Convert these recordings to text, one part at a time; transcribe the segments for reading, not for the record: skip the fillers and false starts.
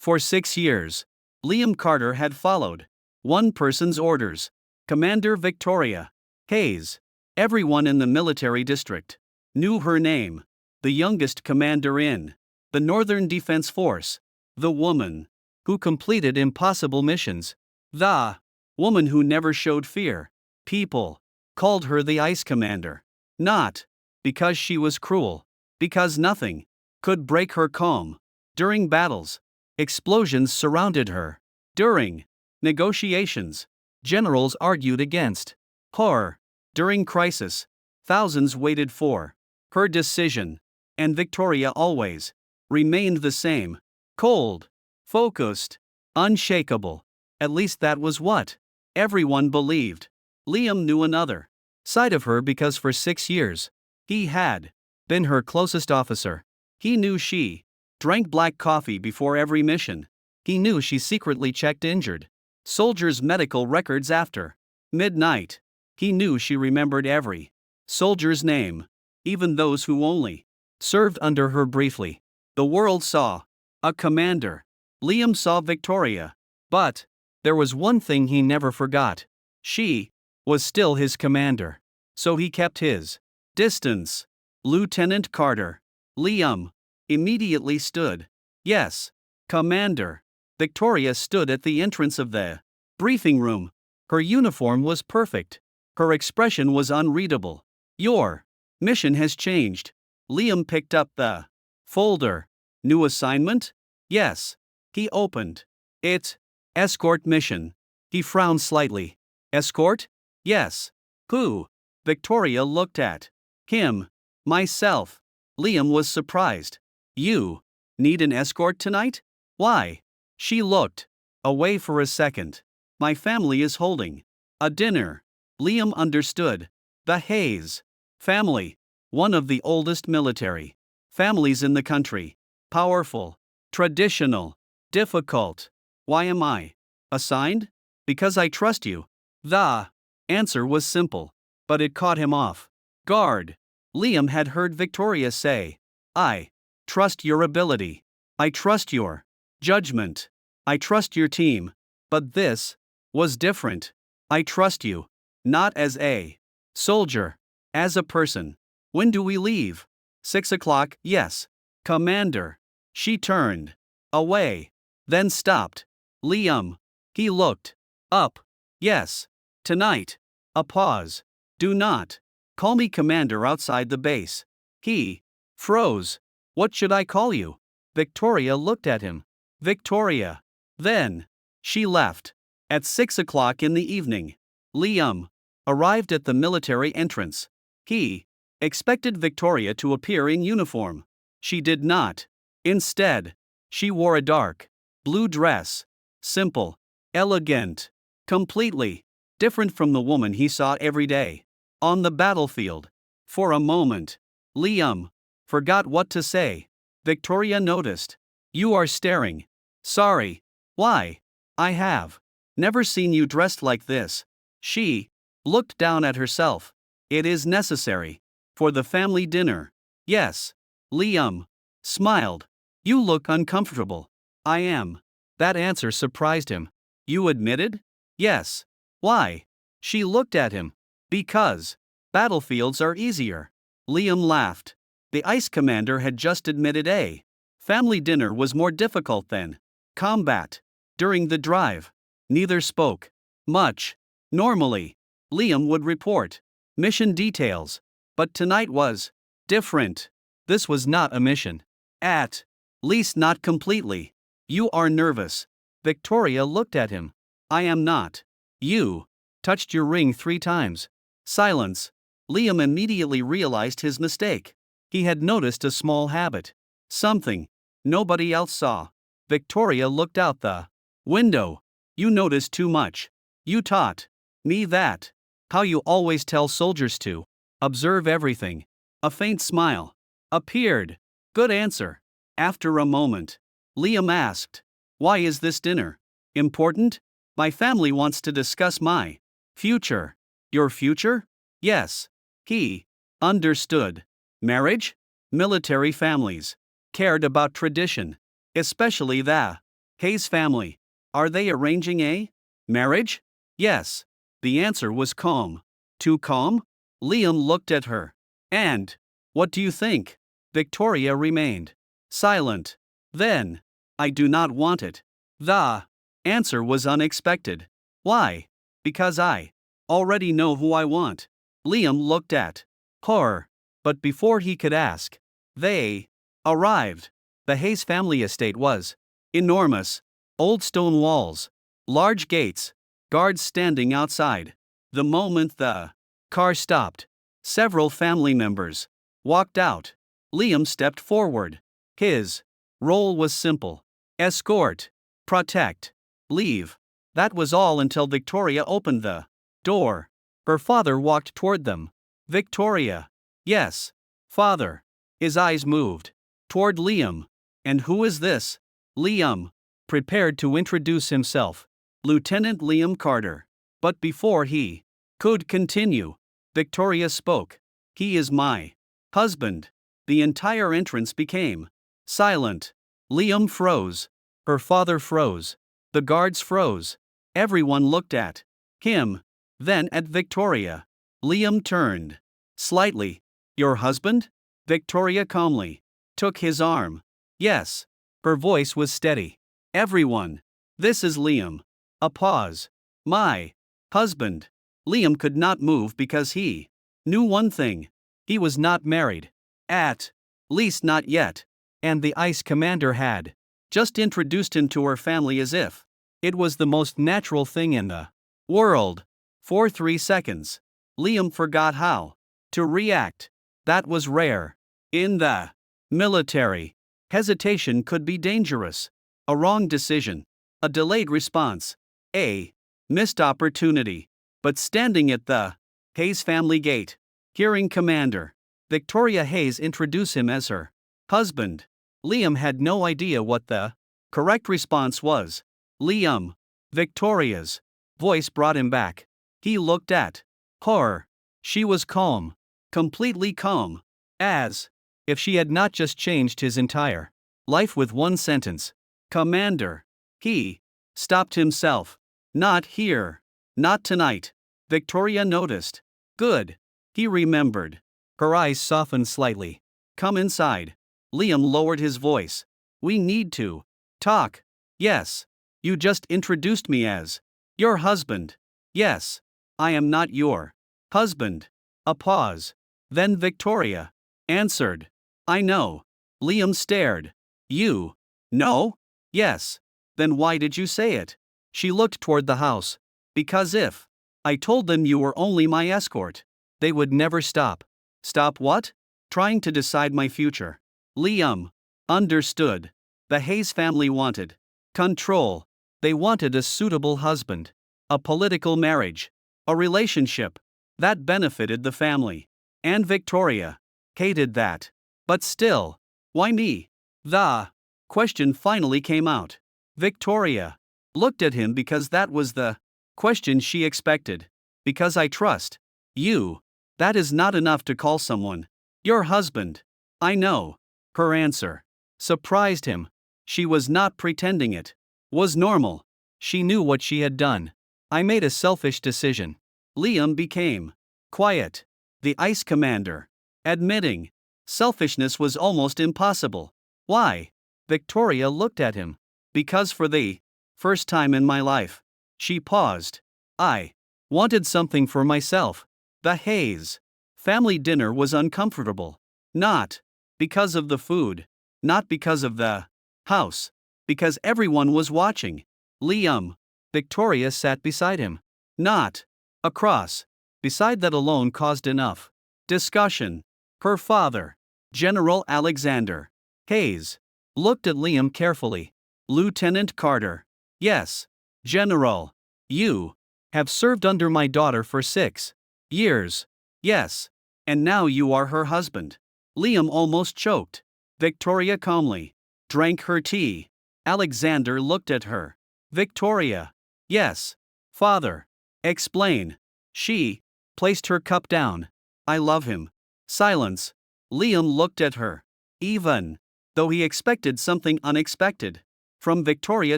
For 6 years, Liam Carter had followed one person's orders, Commander Victoria Hayes. Everyone in the military district knew her name, the youngest commander in the Northern Defense Force, the woman who completed impossible missions, the woman who never showed fear. People called her the Ice Commander, not because she was cruel, because nothing could break her calm. During battles, explosions surrounded her. During negotiations, generals argued against her. During crisis, thousands waited for her decision. And Victoria always remained the same: cold, focused, unshakable. At least that was what everyone believed. Liam knew another side of her because for 6 years, he had been her closest officer. He knew she drank black coffee before every mission. He knew she secretly checked injured soldiers' medical records after midnight. He knew she remembered every soldier's name, even those who only served under her briefly. The world saw a commander. Liam saw Victoria. But there was one thing he never forgot. She was still his commander. So he kept his distance. Lieutenant Carter. Liam immediately stood. Yes, Commander. Victoria stood at the entrance of the briefing room. Her uniform was perfect. Her expression was unreadable. Your mission has changed. Liam picked up the folder. New assignment? Yes. He opened it. Escort mission. He frowned slightly. Escort? Yes. Who? Victoria looked at him. Myself. Liam was surprised. You need an escort tonight? Why? She looked away for a second. My family is holding a dinner. Liam understood. The Hayes family, one of the oldest military families in the country. Powerful, traditional, difficult. Why am I assigned? Because I trust you. The answer was simple, but it caught him off guard. Liam had heard Victoria say, I trust your ability. I trust your judgment. I trust your team. But this was different. I trust you. Not as a soldier, as a person. When do we leave? 6 o'clock, yes. Commander. She turned away, then stopped. Liam. He looked up. Yes. Tonight. A pause. Do not call me commander outside the base. He froze. What should I call you? Victoria looked at him. Victoria. Then she left. At 6 o'clock in the evening, Liam arrived at the military entrance. He expected Victoria to appear in uniform. She did not. Instead, she wore a dark blue dress. Simple, elegant, completely different from the woman he saw every day on the battlefield. For a moment, Liam forgot what to say. Victoria noticed. You are staring. Sorry. Why? I have never seen you dressed like this. She looked down at herself. It is necessary for the family dinner. Yes. Liam smiled. You look uncomfortable. I am. That answer surprised him. You admitted? Yes. Why? She looked at him. Because battlefields are easier. Liam laughed. The Ice Commander had just admitted a family dinner was more difficult than combat. During the drive, neither spoke much. Normally, Liam would report mission details. But tonight was different. This was not a mission. At least not completely. You are nervous. Victoria looked at him. I am not. You touched your ring 3 times. Silence. Liam immediately realized his mistake. He had noticed a small habit. Something nobody else saw. Victoria looked out the window. You noticed too much. You taught me that. How you always tell soldiers to observe everything. A faint smile appeared. Good answer. After a moment, Liam asked, why is this dinner important? My family wants to discuss my future. Your future? Yes. He understood. Marriage? Military families cared about tradition, especially the Hayes family. Are they arranging a marriage? Yes. The answer was calm. Too calm? Liam looked at her. And what do you think? Victoria remained silent. Then, I do not want it. The answer was unexpected. Why? Because I already know who I want. Liam looked at her. But before he could ask, they arrived. The Hayes family estate was enormous. Old stone walls, large gates, guards standing outside. The moment the car stopped, several family members walked out. Liam stepped forward. His role was simple: escort, protect, leave. That was all until Victoria opened the door. Her father walked toward them. Victoria. Yes, father. His eyes moved toward Liam. And who is this? Liam prepared to introduce himself. Lieutenant Liam Carter. But before he could continue, Victoria spoke. He is my husband. The entire entrance became silent. Liam froze. Her father froze. The guards froze. Everyone looked at him, then at Victoria. Liam turned slightly. Your husband? Victoria calmly took his arm. Yes. Her voice was steady. Everyone. This is Liam. A pause. My husband. Liam could not move because he knew one thing. He was not married. At least not yet. And the ice commander had just introduced him to her family as if it was the most natural thing in the world. For 3 seconds, Liam forgot how to react. That was rare. In the military, hesitation could be dangerous. A wrong decision, a delayed response, a missed opportunity. But standing at the Hayes family gate, hearing Commander Victoria Hayes introduce him as her husband, Liam had no idea what the correct response was. Liam. Victoria's voice brought him back. He looked at her. She was calm, completely calm, as if she had not just changed his entire life with one sentence. Commander. He stopped himself. Not here. Not tonight. Victoria noticed. Good. He remembered. Her eyes softened slightly. Come inside. Liam lowered his voice. We need to talk. Yes. You just introduced me as your husband. Yes. I am not your husband. A pause. Then Victoria answered. I know. Liam stared. You know? Yes. Then why did you say it? She looked toward the house. Because if I told them you were only my escort, they would never stop. Stop what? Trying to decide my future. Liam understood. The Hayes family wanted control. They wanted a suitable husband, a political marriage, a relationship that benefited the family. And Victoria hated that. But still, why me? The question finally came out. Victoria looked at him because that was the question she expected. Because I trust you. That is not enough to call someone your husband. I know. Her answer surprised him. She was not pretending it was normal. She knew what she had done. I made a selfish decision. Liam became quiet. The ice commander admitting selfishness was almost impossible. Why? Victoria looked at him. Because for the first time in my life, she paused. I wanted something for myself. The Hayes family dinner was uncomfortable. Not because of the food, not because of the house, because everyone was watching. Liam. Victoria sat beside him. Not across. Beside that alone caused enough discussion. Her father, General Alexander Hayes, looked at Liam carefully. Lieutenant Carter. Yes, General. You have served under my daughter for 6 years. Yes. And now you are her husband. Liam almost choked. Victoria calmly drank her tea. Alexander looked at her. Victoria. Yes. Father. Explain. She placed her cup down. I love him. Silence. Liam looked at her. Even though he expected something unexpected From Victoria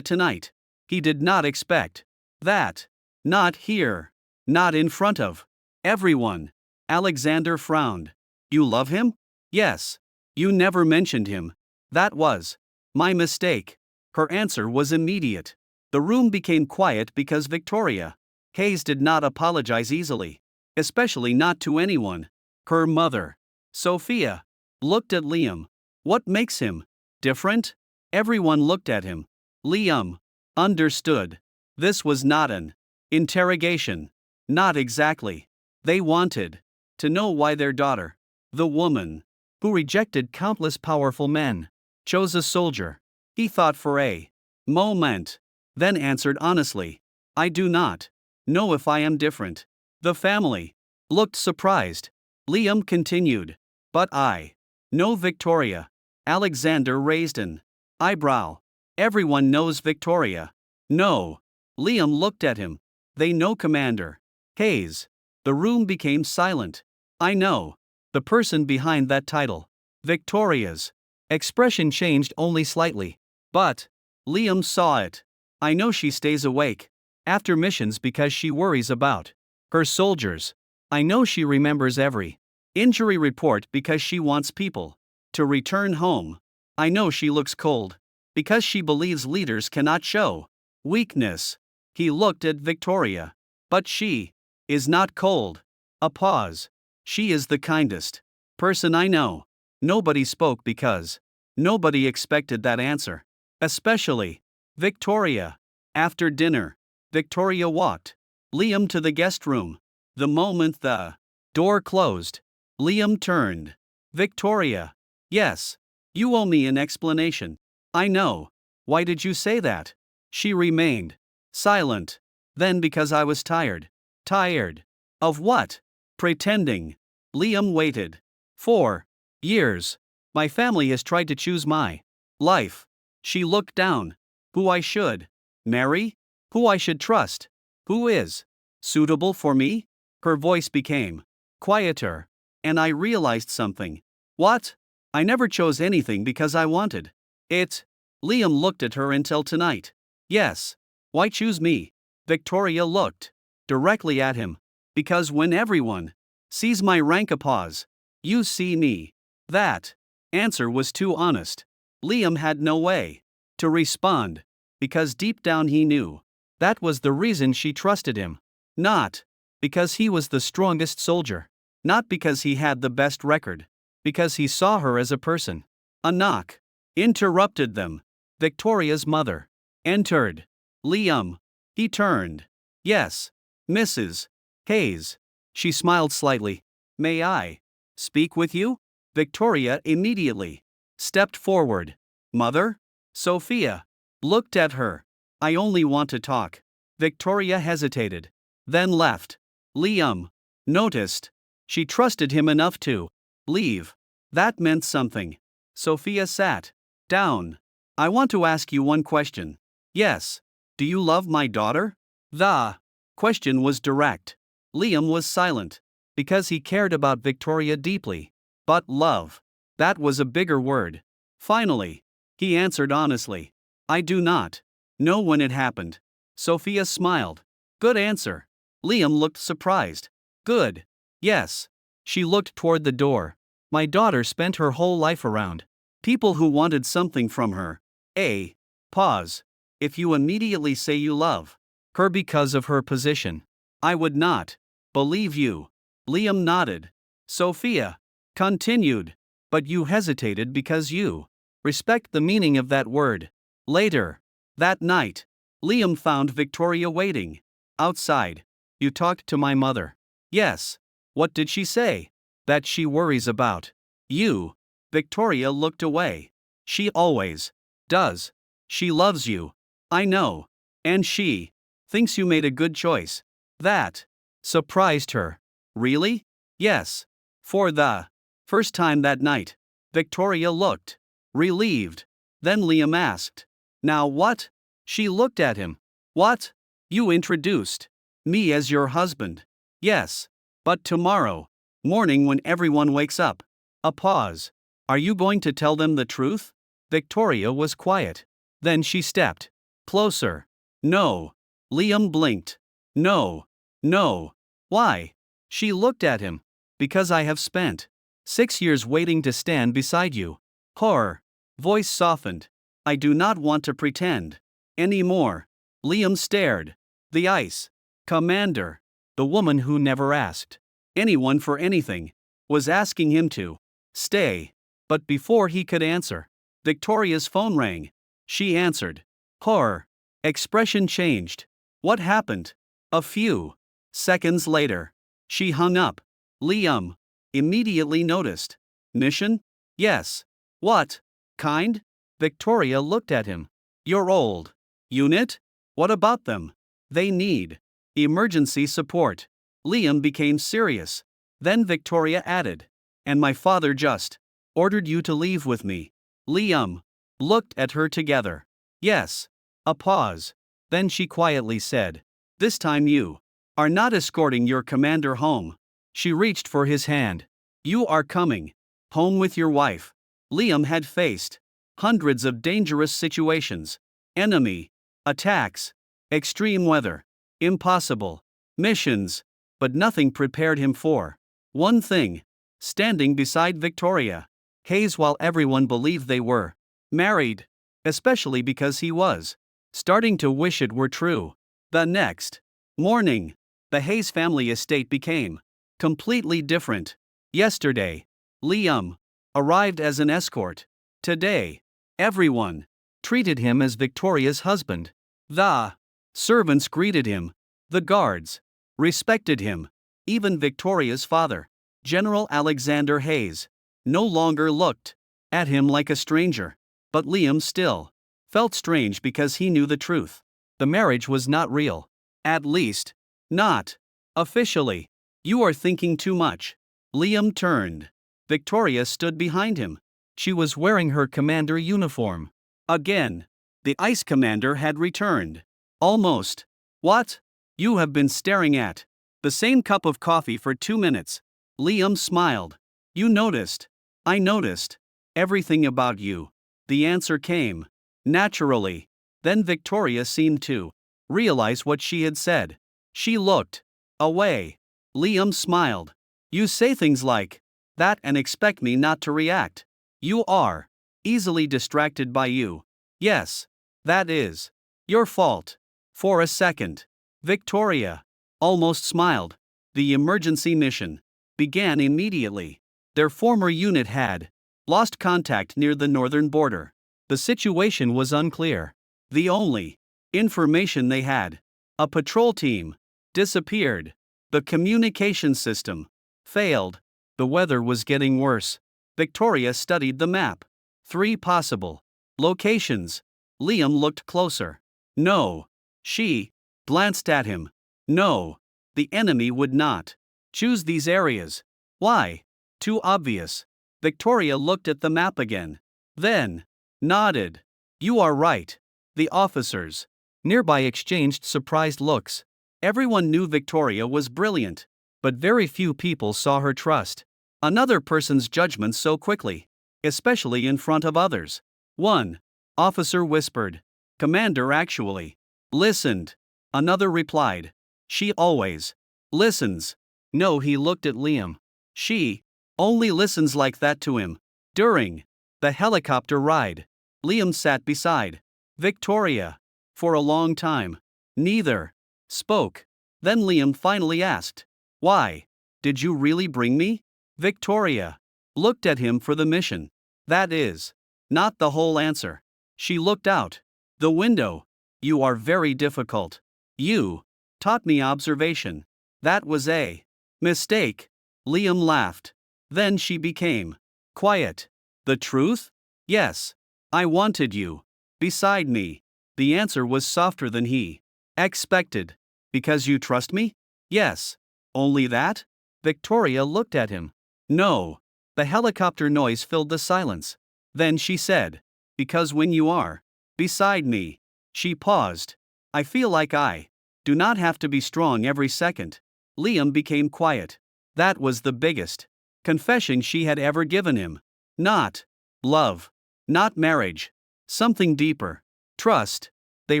tonight. He did not expect that. Not here. Not in front of everyone. Alexander frowned. You love him? Yes. You never mentioned him. That was my mistake. Her answer was immediate. The room became quiet because Victoria Hayes did not apologize easily, especially not to anyone. Her mother, Sophia, looked at Liam. What makes him different? Everyone looked at him. Liam understood. This was not an interrogation. Not exactly. They wanted to know why their daughter, the woman who rejected countless powerful men, chose a soldier. He thought for a moment, then answered honestly, I do not know if I am different. The family looked surprised. Liam continued, but I know Victoria. Alexander raised an eyebrow. Everyone knows Victoria. No. Liam looked at him. They know Commander Hayes. The room became silent. I know the person behind that title. Victoria's expression changed only slightly. But Liam saw it. I know she stays awake after missions because she worries about her soldiers. I know she remembers every injury report because she wants people to return home. I know she looks cold because she believes leaders cannot show weakness. He looked at Victoria. But she is not cold. A pause. She is the kindest person I know. Nobody spoke because nobody expected that answer. Especially Victoria. After dinner, Victoria walked Liam to the guest room. The moment the door closed, Liam turned. Victoria. Yes. You owe me an explanation. I know. Why did you say that? She remained silent. Then because I was tired. Tired. Of what? Pretending. Liam waited. 4 years. My family has tried to choose my life. She looked down. Who I should marry? Who I should trust? Who is suitable for me? Her voice became quieter. And I realized something. What? I never chose anything because I wanted it. Liam looked at her until tonight. Yes. Why choose me? Victoria looked directly at him. Because when everyone sees my rank, a pause. You see me. That answer was too honest. Liam had no way to respond. Because deep down he knew that was the reason she trusted him. Not because he was the strongest soldier. Not because he had the best record. Because he saw her as a person. A knock interrupted them. Victoria's mother entered. Liam. He turned. Yes. Mrs. Hayes. She smiled slightly. May I speak with you? Victoria immediately stepped forward. Mother? Sophia looked at her. I only want to talk. Victoria hesitated. Then left. Liam noticed. She trusted him enough to leave. That meant something. Sophia sat down. I want to ask you one question. Yes. Do you love my daughter? The question was direct. Liam was silent. Because he cared about Victoria deeply. But love. That was a bigger word. Finally, he answered honestly. I do not know when it happened. Sophia smiled. Good answer. Liam looked surprised. Good. Yes. She looked toward the door. My daughter spent her whole life around people who wanted something from her. A pause. If you immediately say you love her because of her position, I would not believe you. Liam nodded. Sophia continued. But you hesitated because you respect the meaning of that word. Later that night, Liam found Victoria waiting outside. You talked to my mother. Yes. What did she say? That she worries about you. Victoria looked away. She always does. She loves you. I know. And she thinks you made a good choice. That surprised her. Really? Yes. For the first time that night, Victoria looked relieved. Then Liam asked, Now what? She looked at him. What? You introduced me as your husband. Yes. But tomorrow morning when everyone wakes up. A pause. Are you going to tell them the truth? Victoria was quiet. Then she stepped closer. No. Liam blinked. No. No. Why? She looked at him. Because I have spent 6 years waiting to stand beside you. Horror. Voice softened. I do not want to pretend anymore. Liam stared. The ice commander, the woman who never asked anyone for anything, was asking him to stay. But before he could answer, Victoria's phone rang. She answered. Horror. Expression changed. What happened? A few seconds later, she hung up. Liam immediately noticed. Mission? Yes. What kind? Victoria looked at him. You're old. Unit? What about them? They need emergency support. Liam became serious. Then Victoria added. And my father just ordered you to leave with me. Liam looked at her together. Yes. A pause. Then she quietly said. This time you are not escorting your commander home. She reached for his hand. You are coming home with your wife. Liam had faced hundreds of dangerous situations. Enemy attacks, extreme weather, impossible missions, but nothing prepared him for one thing: standing beside Victoria Hayes while everyone believed they were married, especially because he was starting to wish it were true. The next morning, the Hayes family estate became completely different. Yesterday, Liam arrived as an escort. Today, everyone treated him as Victoria's husband. The servants greeted him. The guards respected him. Even Victoria's father, General Alexander Hayes, no longer looked at him like a stranger. But Liam still felt strange because he knew the truth. The marriage was not real. At least, not officially. You are thinking too much. Liam turned. Victoria stood behind him. She was wearing her commander uniform. Again, the ice commander had returned. Almost. What? You have been staring at the same cup of coffee for 2 minutes. Liam smiled. You noticed. I noticed. Everything about you. The answer came naturally. Then Victoria seemed to realize what she had said. She looked away. Liam smiled. You say things like that and expect me not to react. You are easily distracted by you. Yes, that is your fault. For a second, Victoria almost smiled. The emergency mission began immediately. Their former unit had lost contact near the northern border. The situation was unclear. The only information they had: a patrol team disappeared. The communication system failed. The weather was getting worse. Victoria studied the map. 3 possible locations. Liam looked closer. No. She glanced at him. No. The enemy would not choose these areas. Why? Too obvious. Victoria looked at the map again. Then nodded. You are right. The officers nearby exchanged surprised looks. Everyone knew Victoria was brilliant, but very few people saw her trust another person's judgment so quickly, especially in front of others. One officer whispered, Commander actually listened. Another replied, she always listens. No, he looked at Liam. She only listens like that to him. During the helicopter ride, Liam sat beside Victoria for a long time. Neither spoke. Then Liam finally asked, Why did you really bring me? Victoria looked at him for the mission. That is not the whole answer. She looked out the window. You are very difficult. You taught me observation. That was a mistake. Liam laughed. Then she became quiet. The truth? Yes. I wanted you beside me. The answer was softer than he expected. Because you trust me? Yes. Only that? Victoria looked at him. No. The helicopter noise filled the silence. Then she said, Because when you are beside me. She paused. I feel like I do not have to be strong every second. Liam became quiet. That was the biggest confession she had ever given him. Not love. Not marriage. Something deeper. Trust. They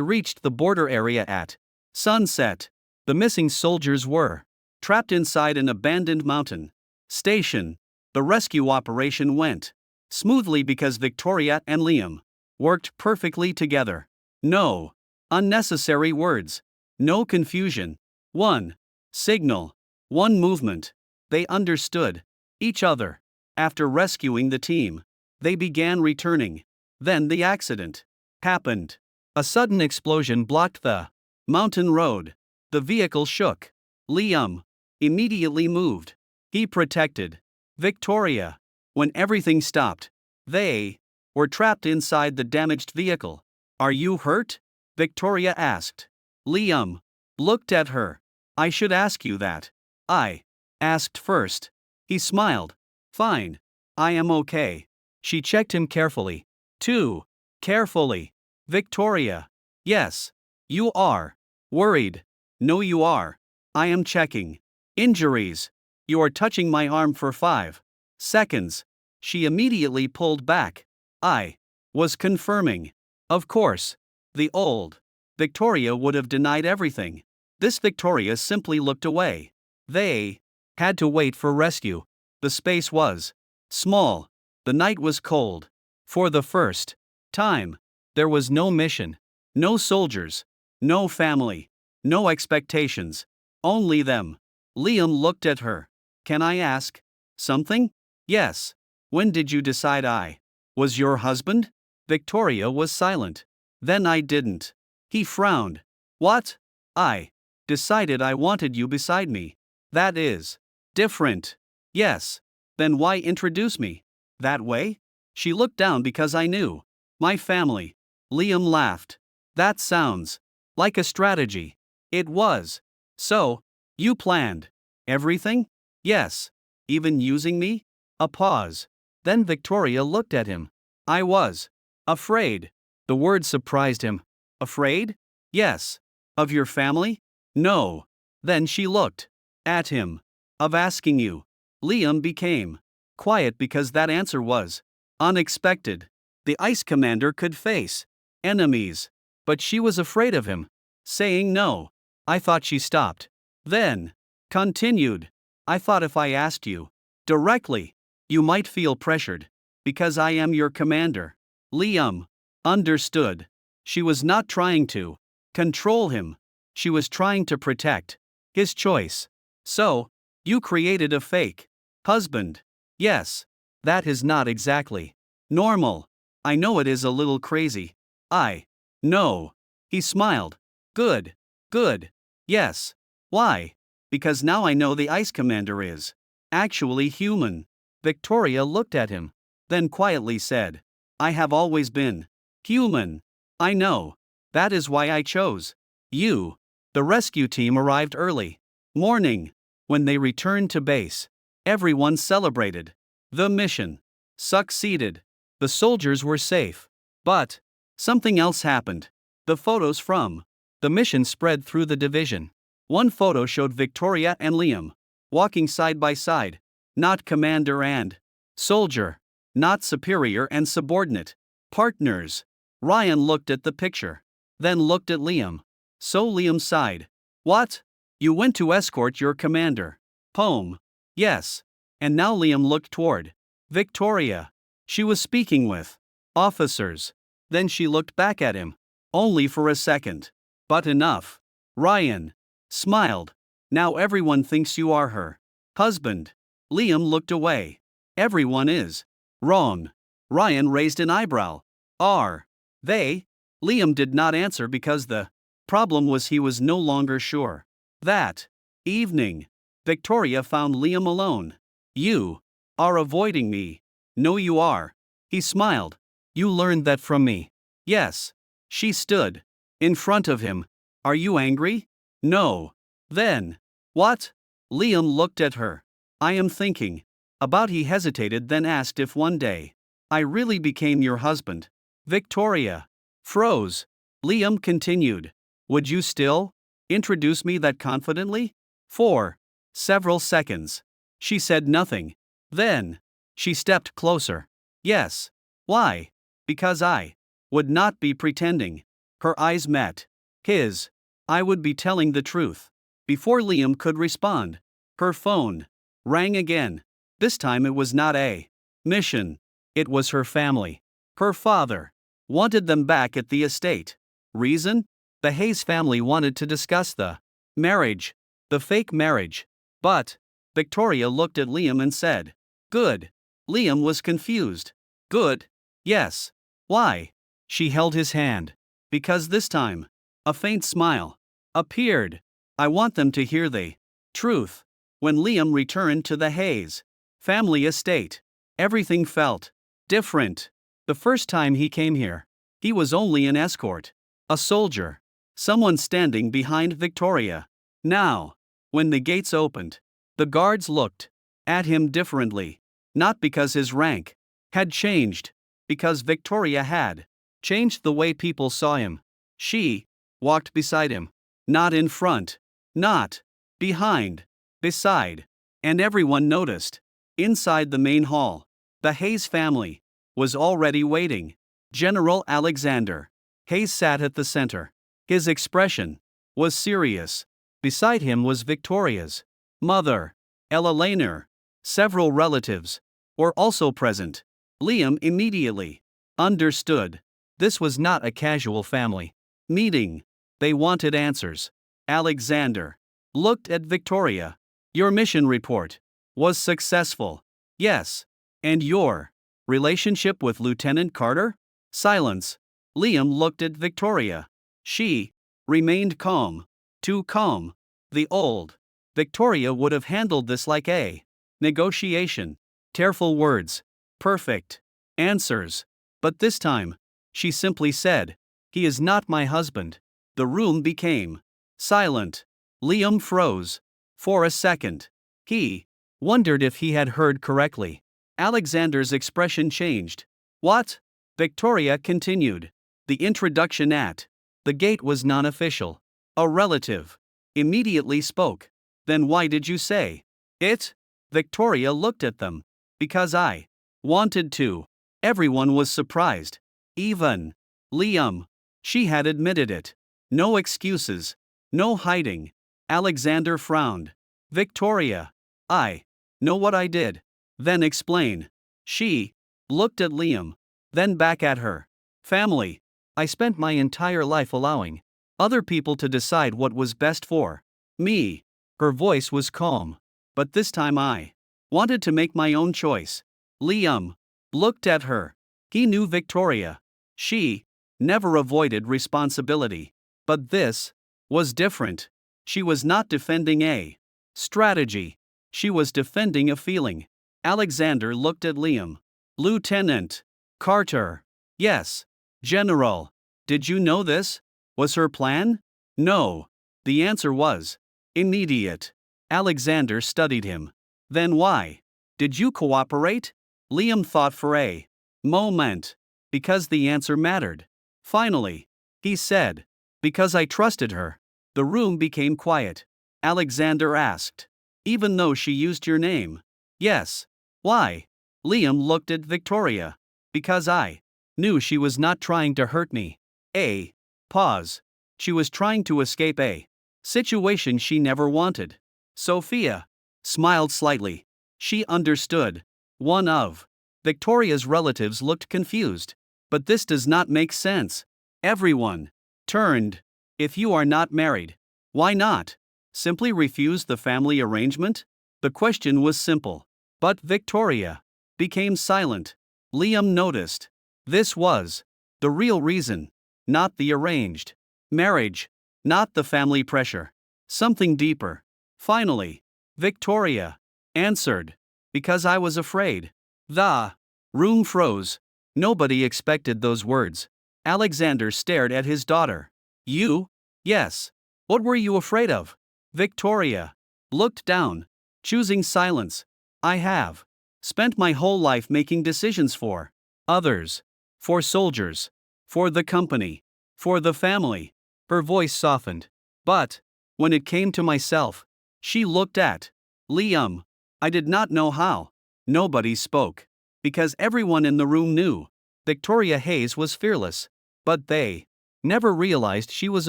reached the border area at sunset. The missing soldiers were trapped inside an abandoned mountain station. The rescue operation went smoothly because Victoria and Liam worked perfectly together. No unnecessary words. No confusion. One signal. One movement. They understood each other. After rescuing the team, they began returning. Then the accident happened. A sudden explosion blocked the mountain road. The vehicle shook. Liam immediately moved. He protected Victoria. When everything stopped, they were trapped inside the damaged vehicle. Are you hurt? Victoria asked. Liam looked at her. I should ask you that. I asked first. He smiled. Fine. I am okay. She checked him carefully. Too carefully. Victoria. Yes. You are worried. No, you are. I am checking. Injuries. You are touching my arm for 5 seconds. She immediately pulled back. I was confirming. Of course. The old Victoria would have denied everything. This Victoria simply looked away. They had to wait for rescue. The space was small. The night was cold. For the first time, there was no mission, no soldiers, no family, no expectations. Only them. Liam looked at her. Can I ask something? Yes. When did you decide I was your husband? Victoria was silent. Then I didn't. He frowned. What? I decided I wanted you beside me. That is different. Yes. Then why introduce me that way? She looked down because I knew my family. Liam laughed. That sounds like a strategy. It was. So, you planned everything? Yes. Even using me? A pause. Then Victoria looked at him. I was afraid. The word surprised him. Afraid? Yes. Of your family? No. Then she looked at him. Of asking you. Liam became quiet because that answer was unexpected. The ice commander could face enemies, but she was afraid of him. Saying no. I thought she stopped. Then continued. I thought if I asked you directly, you might feel pressured. Because I am your commander. Liam understood. She was not trying to control him. She was trying to protect his choice. So, you created a fake husband. Yes. That is not exactly normal. I know it is a little crazy. I know. He smiled. Good. Good. Yes. Why? Because now I know the ice commander is actually human. Victoria looked at him. Then quietly said, I have always been human. I know. That is why I chose you. The rescue team arrived early morning. When they returned to base, everyone celebrated. The mission succeeded. The soldiers were safe. But something else happened. The photos from the mission spread through the division. One photo showed Victoria and Liam walking side by side. Not commander and soldier. Not superior and subordinate. Partners. Ryan looked at the picture. Then looked at Liam. So Liam sighed. What? You went to escort your commander home. Yes. And now Liam looked toward Victoria. She was speaking with officers. Then she looked back at him. Only for a second. But enough. Ryan smiled. Now everyone thinks you are her husband. Liam looked away. Everyone is wrong. Ryan raised an eyebrow. Are they? Liam did not answer because the problem was he was no longer sure. That evening, Victoria found Liam alone. You are avoiding me. No, you are. He smiled. You learned that from me. Yes. She stood in front of him. Are you angry? No. Then, what? Liam looked at her. I am thinking about. He hesitated, then asked if one day I really became your husband. Victoria froze. Liam continued. Would you still introduce me that confidently? For several seconds, she said nothing. Then, she stepped closer. Yes. Why? Because I would not be pretending. Her eyes met his. I would be telling the truth. Before Liam could respond, her phone rang again. This time it was not a mission. It was her family. Her father wanted them back at the estate. Reason? The Hayes family wanted to discuss the marriage, the fake marriage. But Victoria looked at Liam and said, "Good." Liam was confused. "Good? Yes. Why?" She held his hand. "Because this time." A faint smile appeared. "I want them to hear the truth." When Liam returned to the Hayes family estate, everything felt different. The first time he came here, he was only an escort, a soldier, someone standing behind Victoria. Now, when the gates opened, the guards looked at him differently, not because his rank had changed, because Victoria had changed the way people saw him. She walked beside him, not in front, not behind, beside, and everyone noticed. Inside the main hall, the Hayes family was already waiting. General Alexander Hayes sat at the center. His expression was serious. Beside him was Victoria's mother, Ella Lehner. Several relatives were also present. Liam immediately understood. This was not a casual family meeting. They wanted answers. Alexander looked at Victoria. "Your mission report was successful." "Yes. And your relationship with Lieutenant Carter?" Silence. Liam looked at Victoria. She remained calm. Too calm. The old Victoria would have handled this like a negotiation. Careful words. Perfect answers. But this time, she simply said, "He is not my husband." The room became silent. Liam froze. For a second, he wondered if he had heard correctly. Alexander's expression changed. "What?" Victoria continued. The introduction at the gate was non-official. A relative immediately spoke. "Then why did you say it?" Victoria looked at them. "Because I wanted to." Everyone was surprised. Even Liam. She had admitted it. No excuses. No hiding. Alexander frowned. "Victoria, I know what I did." "Then explain." She looked at Liam, then back at her family. "I spent my entire life allowing other people to decide what was best for me." Her voice was calm. "But this time I wanted to make my own choice." Liam looked at her. He knew Victoria. She never avoided responsibility. But this was different. She was not defending a strategy. She was defending a feeling. Alexander looked at Liam. "Lieutenant Carter." "Yes. General. Did you know this was her plan?" "No." The answer was immediate. Alexander studied him. "Then why did you cooperate?" Liam thought for a moment. "Because the answer mattered." Finally, he said, "Because I trusted her." The room became quiet. Alexander asked, "Even though she used your name?" "Yes." "Why?" Liam looked at Victoria. "Because I knew she was not trying to hurt me." A pause. She was trying to escape a situation she never wanted. Sophia smiled slightly. She understood. One of Victoria's relatives looked confused. "But this does not make sense." Everyone turned. "If you are not married, why not simply refuse the family arrangement?" The question was simple. But Victoria became silent. Liam noticed. This was the real reason, not the arranged marriage, not the family pressure. Something deeper. Finally, Victoria answered, "Because I was afraid." The room froze. Nobody expected those words. Alexander stared at his daughter. "You?" "Yes." "What were you afraid of?" Victoria looked down, choosing silence. "I have spent my whole life making decisions for others, for soldiers, for the company, for the family." Her voice softened. "But when it came to myself," she looked at Liam, "I did not know how." Nobody spoke. Because everyone in the room knew Victoria Hayes was fearless. But they never realized she was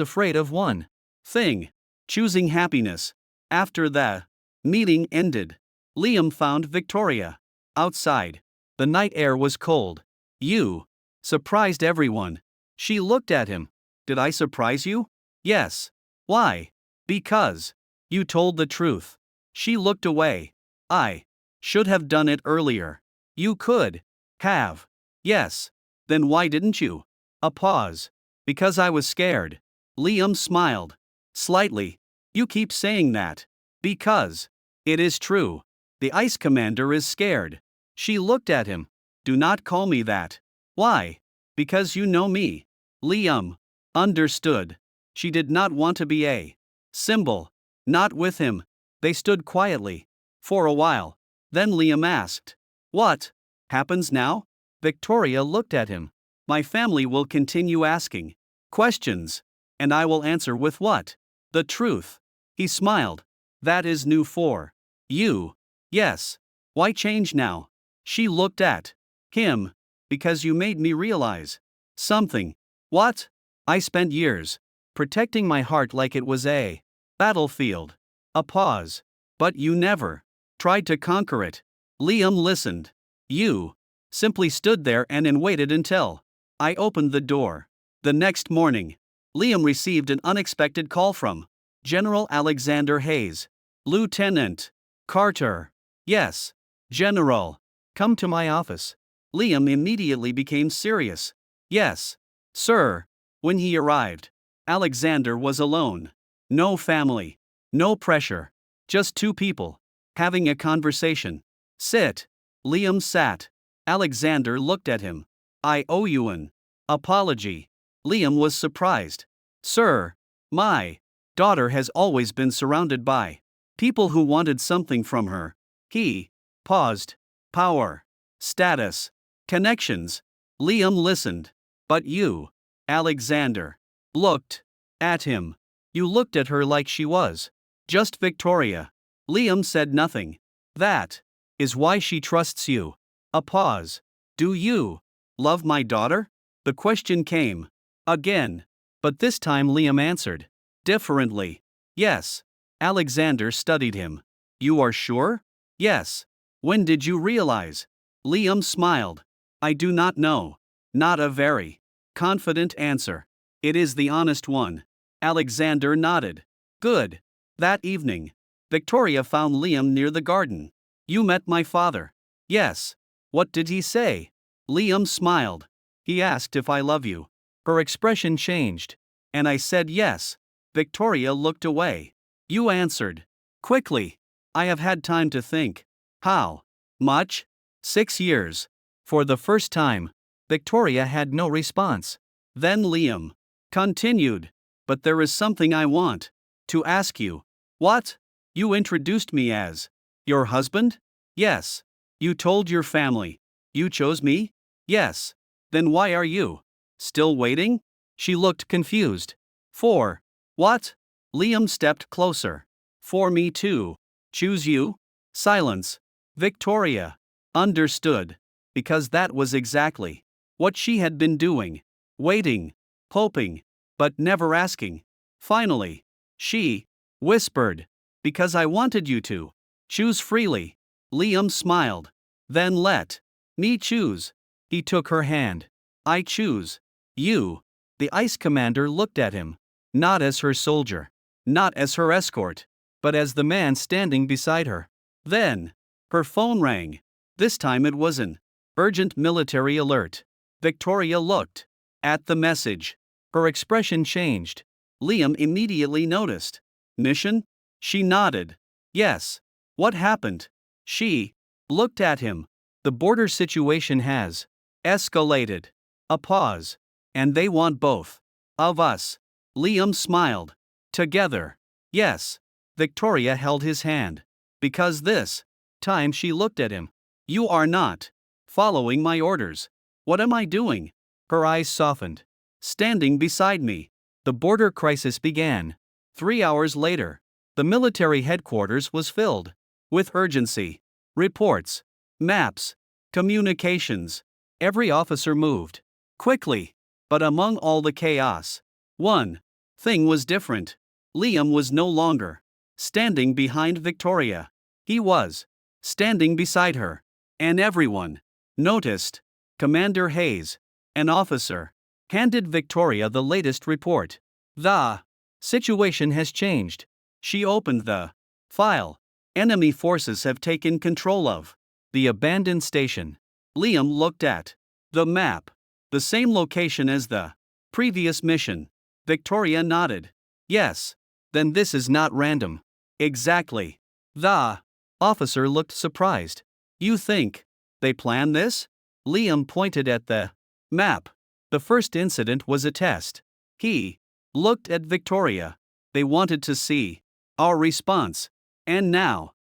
afraid of one thing: choosing happiness. After the meeting ended, Liam found Victoria outside. The night air was cold. You surprised everyone. She looked at him. Did I surprise you? Yes. Why? Because you told the truth. She looked away. I should have done it earlier. You could have. Yes. Then why didn't you? A pause. Because I was scared. Liam smiled slightly. You keep saying that. Because it is true. The ice commander is scared. She looked at him. Do not call me that. Why? Because you know me. Liam understood. She did not want to be a symbol. Not with him. They stood quietly for a while. Then Liam asked, "What happens now?" Victoria looked at him. "My family will continue asking questions, and I will answer with what? The truth." He smiled. "That is new for you." "Yes. Why change now?" She looked at him. "Because you made me realize something." "What?" "I spent years protecting my heart like it was a battlefield." A pause. "But you never tried to conquer it." Liam listened. "You simply stood there and waited until I opened the door." The next morning, Liam received an unexpected call from General Alexander Hayes. "Lieutenant Carter." "Yes, General. Come to my office." Liam immediately became serious. "Yes, sir." When he arrived, Alexander was alone. No family. No pressure. Just two people having a conversation. "Sit." Liam sat. Alexander looked at him. "I owe you an apology." Liam was surprised. "Sir, my daughter has always been surrounded by people who wanted something from her." He paused. "Power, status, connections." Liam listened. "But you," Alexander looked at him. "You looked at her like she was just Victoria." Liam said nothing. "That is why she trusts you." A pause. "Do you love my daughter?" The question came again. But this time Liam answered differently. "Yes." Alexander studied him. "You are sure?" "Yes." "When did you realize?" Liam smiled. "I do not know." Not a very confident answer. "It is the honest one." Alexander nodded. "Good." That evening, Victoria found Liam near the garden. "You met my father." "Yes." "What did he say?" Liam smiled. "He asked if I love you." Her expression changed. "And I said yes." Victoria looked away. "You answered quickly." "I have had time to think." "How much?" 6 years. For the first time, Victoria had no response. Then Liam continued. "But there is something I want to ask you." "What?" "You introduced me as your husband?" "Yes." "You told your family you chose me?" "Yes." "Then why are you still waiting?" She looked confused. "For what?" Liam stepped closer. "For me to choose you?" Silence. Victoria understood. Because that was exactly what she had been doing. Waiting, hoping, but never asking. Finally, she whispered, "Because I wanted you to choose freely." Liam smiled. "Then let me choose." He took her hand. "I choose you." The ice commander looked at him. Not as her soldier. Not as her escort. But as the man standing beside her. Then, her phone rang. This time it was an urgent military alert. Victoria looked at the message. Her expression changed. Liam immediately noticed. "Mission?" She nodded. "Yes." "What happened?" She looked at him. "The border situation has escalated." A pause. "And they want both of us." Liam smiled. "Together." "Yes." Victoria held his hand. "Because this time," she looked at him, "you are not following my orders." "What am I doing?" Her eyes softened. "Standing beside me." The border crisis began. 3 hours later, the military headquarters was filled with urgency. Reports, maps, communications. Every officer moved quickly. But among all the chaos, one thing was different. Liam was no longer standing behind Victoria. He was standing beside her. And everyone noticed. Commander Hayes, an officer, handed Victoria the latest report. The situation has changed. She opened the file. Enemy forces have taken control of the abandoned station. Liam looked at the map. The same location as the previous mission. Victoria nodded. Yes. Then this is not random. Exactly. The officer looked surprised. You think they planned this? Liam pointed at the map. The first incident was a test. He looked at Victoria. They wanted to see our response. And now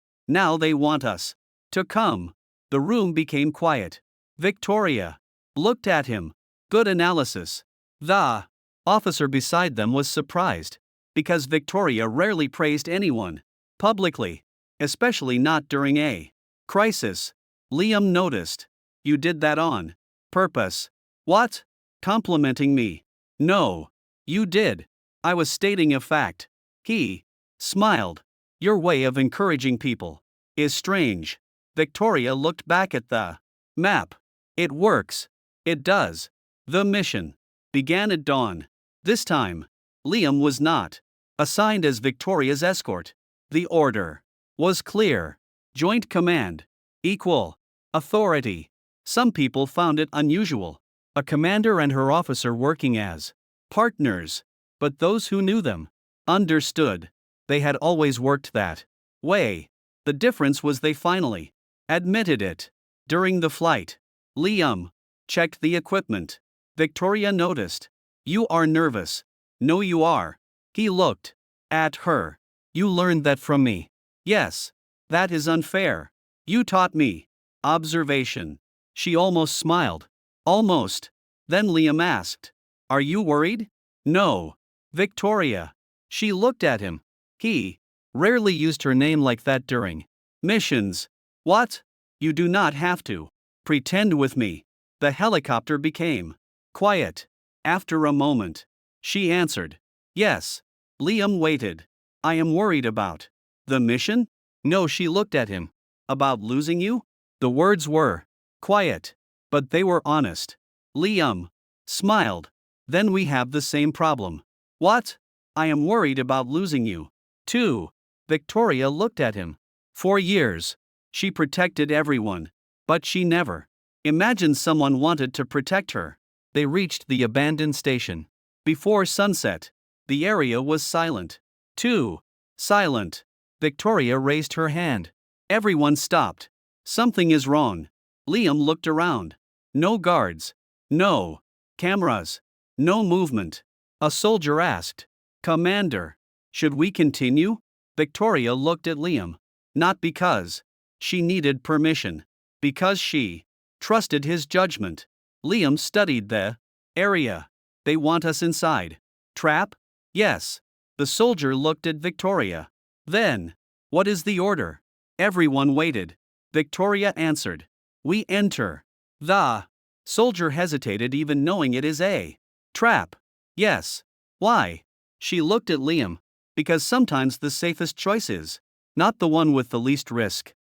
they want us to come. The room became quiet. Victoria looked at him. Good analysis. The officer beside them was surprised, because Victoria rarely praised anyone publicly, especially not during a crisis. Liam noticed. You did that on purpose. What? Complimenting me? No. You did. I was stating a fact. He smiled. Your way of encouraging people is strange. Victoria looked back at the map. It works. It does. The mission began at dawn. This time, Liam was not assigned as Victoria's escort. The order was clear. Joint command. Equal authority. Some people found it unusual. A commander and her officer working as partners. But those who knew them understood. They had always worked that way. The difference was they finally admitted it. During the flight, Liam checked the equipment. Victoria noticed. You are nervous. No, you are. He looked at her. You learned that from me. Yes. That is unfair. You taught me. Observation. She almost smiled. Almost. Then Liam asked, are you worried? No. Victoria. She looked at him. He rarely used her name like that during missions. What? You do not have to pretend with me. The helicopter became quiet. After a moment, she answered, yes. Liam waited. I am worried about the mission? No, she looked at him. About losing you? The words were quiet, but they were honest. Liam smiled. Then we have the same problem. What? I am worried about losing you, too. Victoria looked at him. For years, she protected everyone, but she never imagined someone wanted to protect her. They reached the abandoned station. Before sunset, the area was silent. Too silent. Victoria raised her hand. Everyone stopped. Something is wrong. Liam looked around. No guards. No cameras. No movement. A soldier asked, Commander, should we continue? Victoria looked at Liam. Not because she needed permission. Because she trusted his judgment. Liam studied the area. They want us inside. Trap? Yes. The soldier looked at Victoria. Then, what is the order? Everyone waited. Victoria answered. We enter. The soldier hesitated, even knowing it is a trap. Yes. Why? She looked at Liam. Because sometimes the safest choice is not the one with the least risk.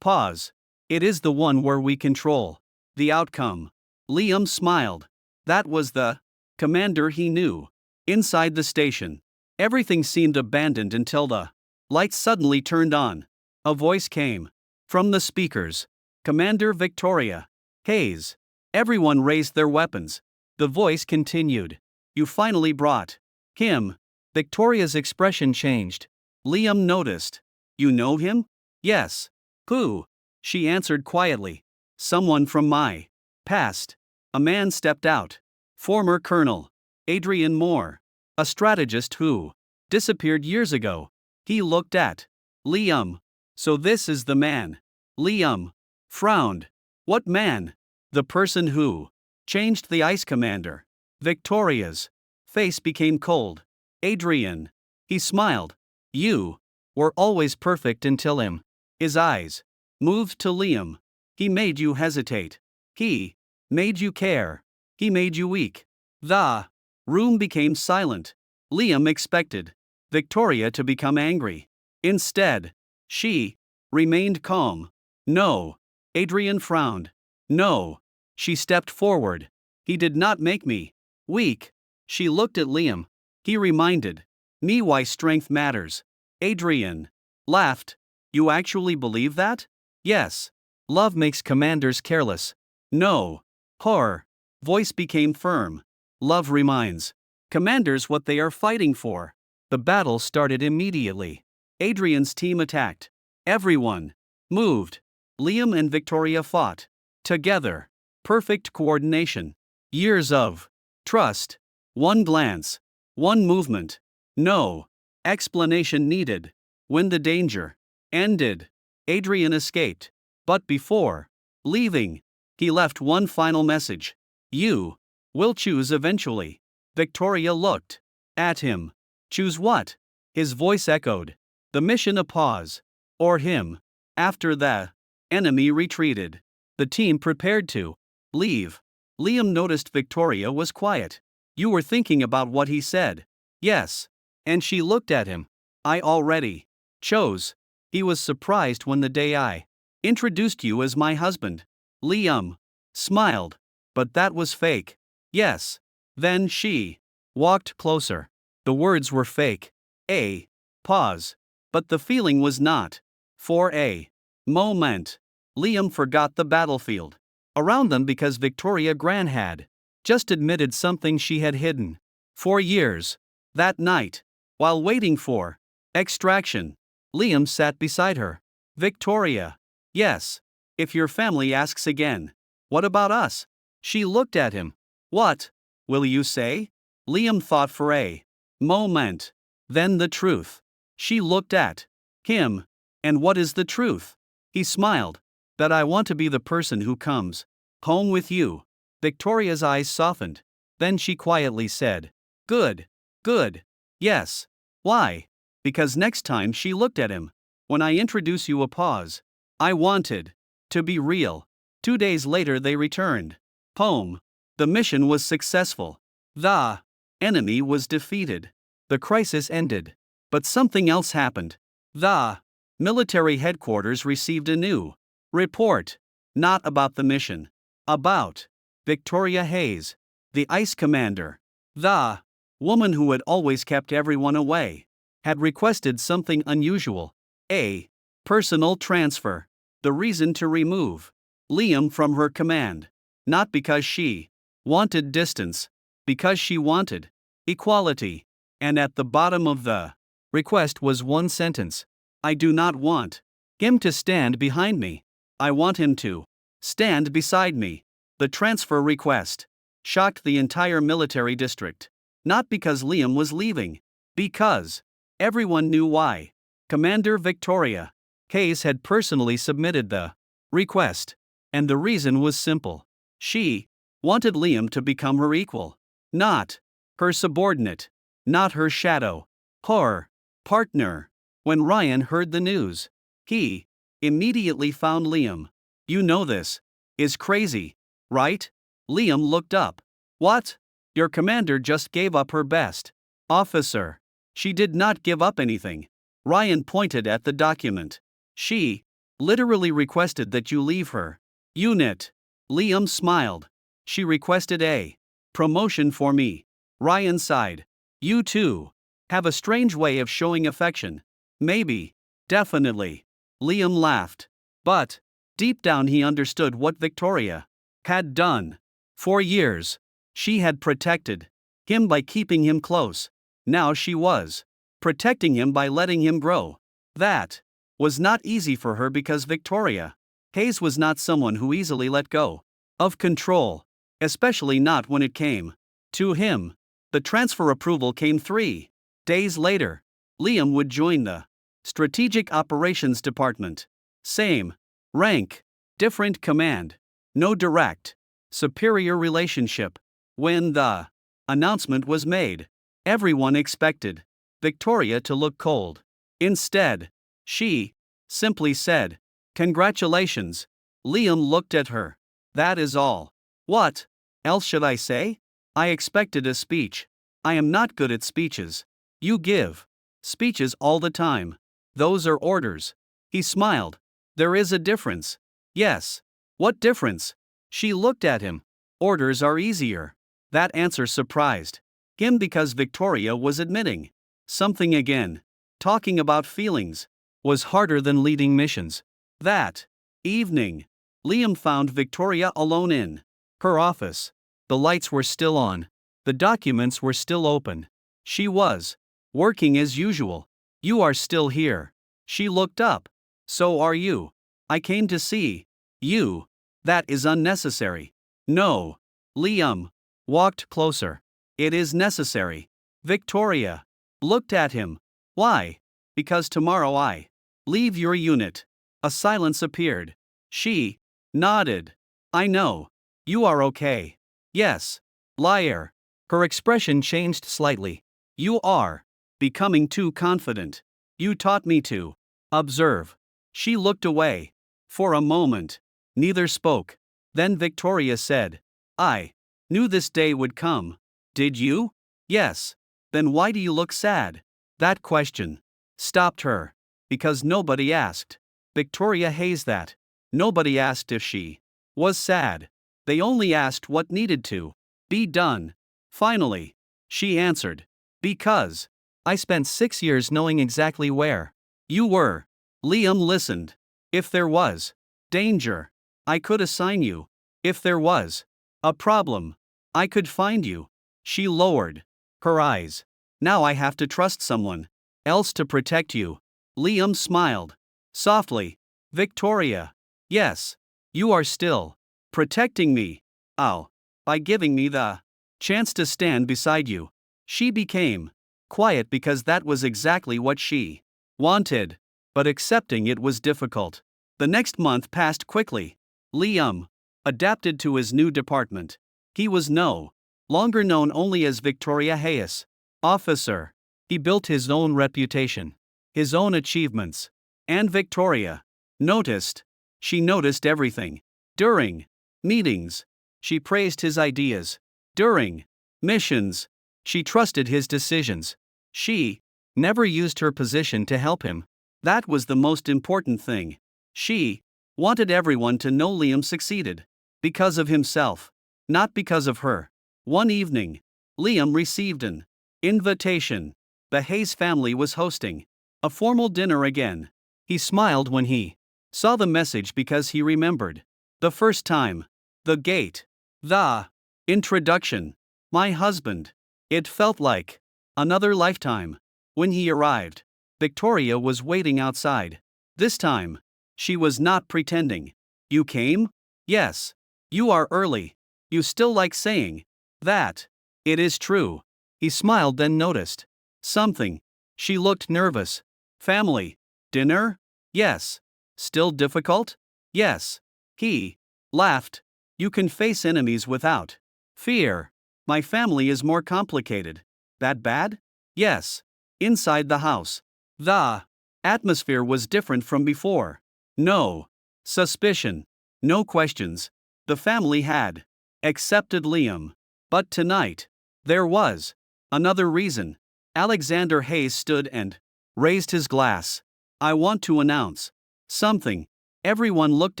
Pause. It is the one where we control the outcome. Liam smiled. That was the commander he knew. Inside the station, everything seemed abandoned until the lights suddenly turned on. A voice came from the speakers. Commander Victoria Hayes. Everyone raised their weapons. The voice continued. You finally brought him. Victoria's expression changed. Liam noticed. You know him? Yes. Who? She answered quietly. Someone from my past. A man stepped out. Former Colonel Adrian Moore. A strategist who disappeared years ago. He looked at Liam. So this is the man. Liam frowned. What man? The person who changed the ice commander. Victoria's face became cold. Adrian. He smiled. You were always perfect until him. His eyes moved to Liam. He made you hesitate. He made you care. He made you weak. The room became silent. Liam expected Victoria to become angry. Instead, she remained calm. No. Adrian frowned. No. She stepped forward. He did not make me weak. She looked at Liam. He reminded me why strength matters. Adrian laughed. You actually believe that? Yes. Love makes commanders careless. No. Her voice became firm. Love reminds commanders what they are fighting for. The battle started immediately. Adrian's team attacked. Everyone moved. Liam and Victoria fought together. Perfect coordination. Years of trust. One glance. One movement. No explanation needed. When the danger ended, Adrian escaped. But before leaving, he left one final message. You will choose eventually. Victoria looked at him. Choose what? His voice echoed. The mission, a pause. Or him. After the enemy retreated, the team prepared to leave. Liam noticed Victoria was quiet. You were thinking about what he said. Yes. And she looked at him. I already chose. He was surprised when the day I introduced you as my husband. Liam smiled. But that was fake. Yes. Then she walked closer. The words were fake. A pause. But the feeling was not. For a moment, Liam forgot the battlefield around them because Victoria Gran had just admitted something she had hidden for years. That night, while waiting for extraction, Liam sat beside her. Victoria. Yes. If your family asks again, what about us? She looked at him. What will you say? Liam thought for a moment. Then the truth. She looked at him. And what is the truth? He smiled. That I want to be the person who comes home with you. Victoria's eyes softened. Then she quietly said, Good. Good. Yes. Why? Because next time she looked at him. When I introduce you, a pause. I wanted to be real. 2 days later they returned home. The mission was successful. The enemy was defeated. The crisis ended. But something else happened. The military headquarters received a new report. Not about the mission. About Victoria Hayes, the ICE commander. The woman who had always kept everyone away had requested something unusual. A personal transfer. The reason to remove Liam from her command. Not because she wanted distance. Because she wanted equality. And at the bottom of the request was one sentence. I do not want him to stand behind me. I want him to stand beside me. The transfer request shocked the entire military district. Not because Liam was leaving. Because everyone knew why. Commander Victoria Hayes had personally submitted the request. And the reason was simple. She wanted Liam to become her equal. Not her subordinate. Not her shadow. Her partner. When Ryan heard the news, he immediately found Liam. You know this is crazy, right? Liam looked up. What? Your commander just gave up her best officer. She did not give up anything. Ryan pointed at the document. She literally requested that you leave her unit. Liam smiled. She requested a promotion for me. Ryan sighed. You too have a strange way of showing affection. Maybe. Definitely. Liam laughed. But deep down he understood what Victoria had done. For years, she had protected him by keeping him close. Now she was protecting him by letting him grow. That was not easy for her because Victoria Hayes was not someone who easily let go of control, especially not when it came to him. The transfer approval came 3 days later. Liam would join the Strategic Operations Department. Same rank, different command. No direct, superior relationship. When the announcement was made, everyone expected Victoria to look cold. Instead, she simply said, Congratulations. Liam looked at her. That is all. What else should I say? I expected a speech. I am not good at speeches. You give speeches all the time. Those are orders. He smiled. There is a difference. Yes. What difference? She looked at him. Orders are easier. That answer surprised him because Victoria was admitting something again. Talking about feelings was harder than leading missions. That evening, Liam found Victoria alone in her office. The lights were still on. The documents were still open. She was working as usual. You are still here. She looked up. So are you. I came to see you. That is unnecessary. No. Liam walked closer. It is necessary. Victoria looked at him. Why? Because tomorrow I leave your unit. A silence appeared. She nodded. I know. You are okay. Yes. Liar. Her expression changed slightly. You are becoming too confident. You taught me to observe. She looked away. For a moment, neither spoke. Then Victoria said, I knew this day would come. Did you? Yes. Then why do you look sad? That question stopped her. Because nobody asked. Victoria Hayes that. Nobody asked if she was sad. They only asked what needed to be done. Finally, she answered. Because I spent 6 years knowing exactly where you were. Liam listened. If there was danger, I could assign you. If there was a problem, I could find you. She lowered her eyes. Now I have to trust someone else to protect you. Liam smiled softly. Victoria. Yes. You are still protecting me. Oh. By giving me the chance to stand beside you. She became quiet because that was exactly what she wanted. But accepting it was difficult. The next month passed quickly. Liam adapted to his new department. He was no longer known only as Victoria Hayes, officer. He built his own reputation, his own achievements. And Victoria noticed. She noticed everything. During meetings, she praised his ideas. During missions, she trusted his decisions. She never used her position to help him. That was the most important thing. She wanted everyone to know Liam succeeded. Because of himself, not because of her. One evening, Liam received an invitation. The Hayes family was hosting a formal dinner again. He smiled when he saw the message because he remembered the first time, the gate, the introduction, my husband. It felt like another lifetime. When he arrived, Victoria was waiting outside. This time, she was not pretending. You came? Yes. You are early. You still like saying that. It is true. He smiled, then noticed something. She looked nervous. Family dinner? Yes. Still difficult? Yes. He laughed. You can face enemies without fear. My family is more complicated. That bad? Yes. Inside the house, the atmosphere was different from before. No suspicion. No questions. The family had accepted Liam. But tonight, there was another reason. Alexander Hayes stood and raised his glass. I want to announce something. Everyone looked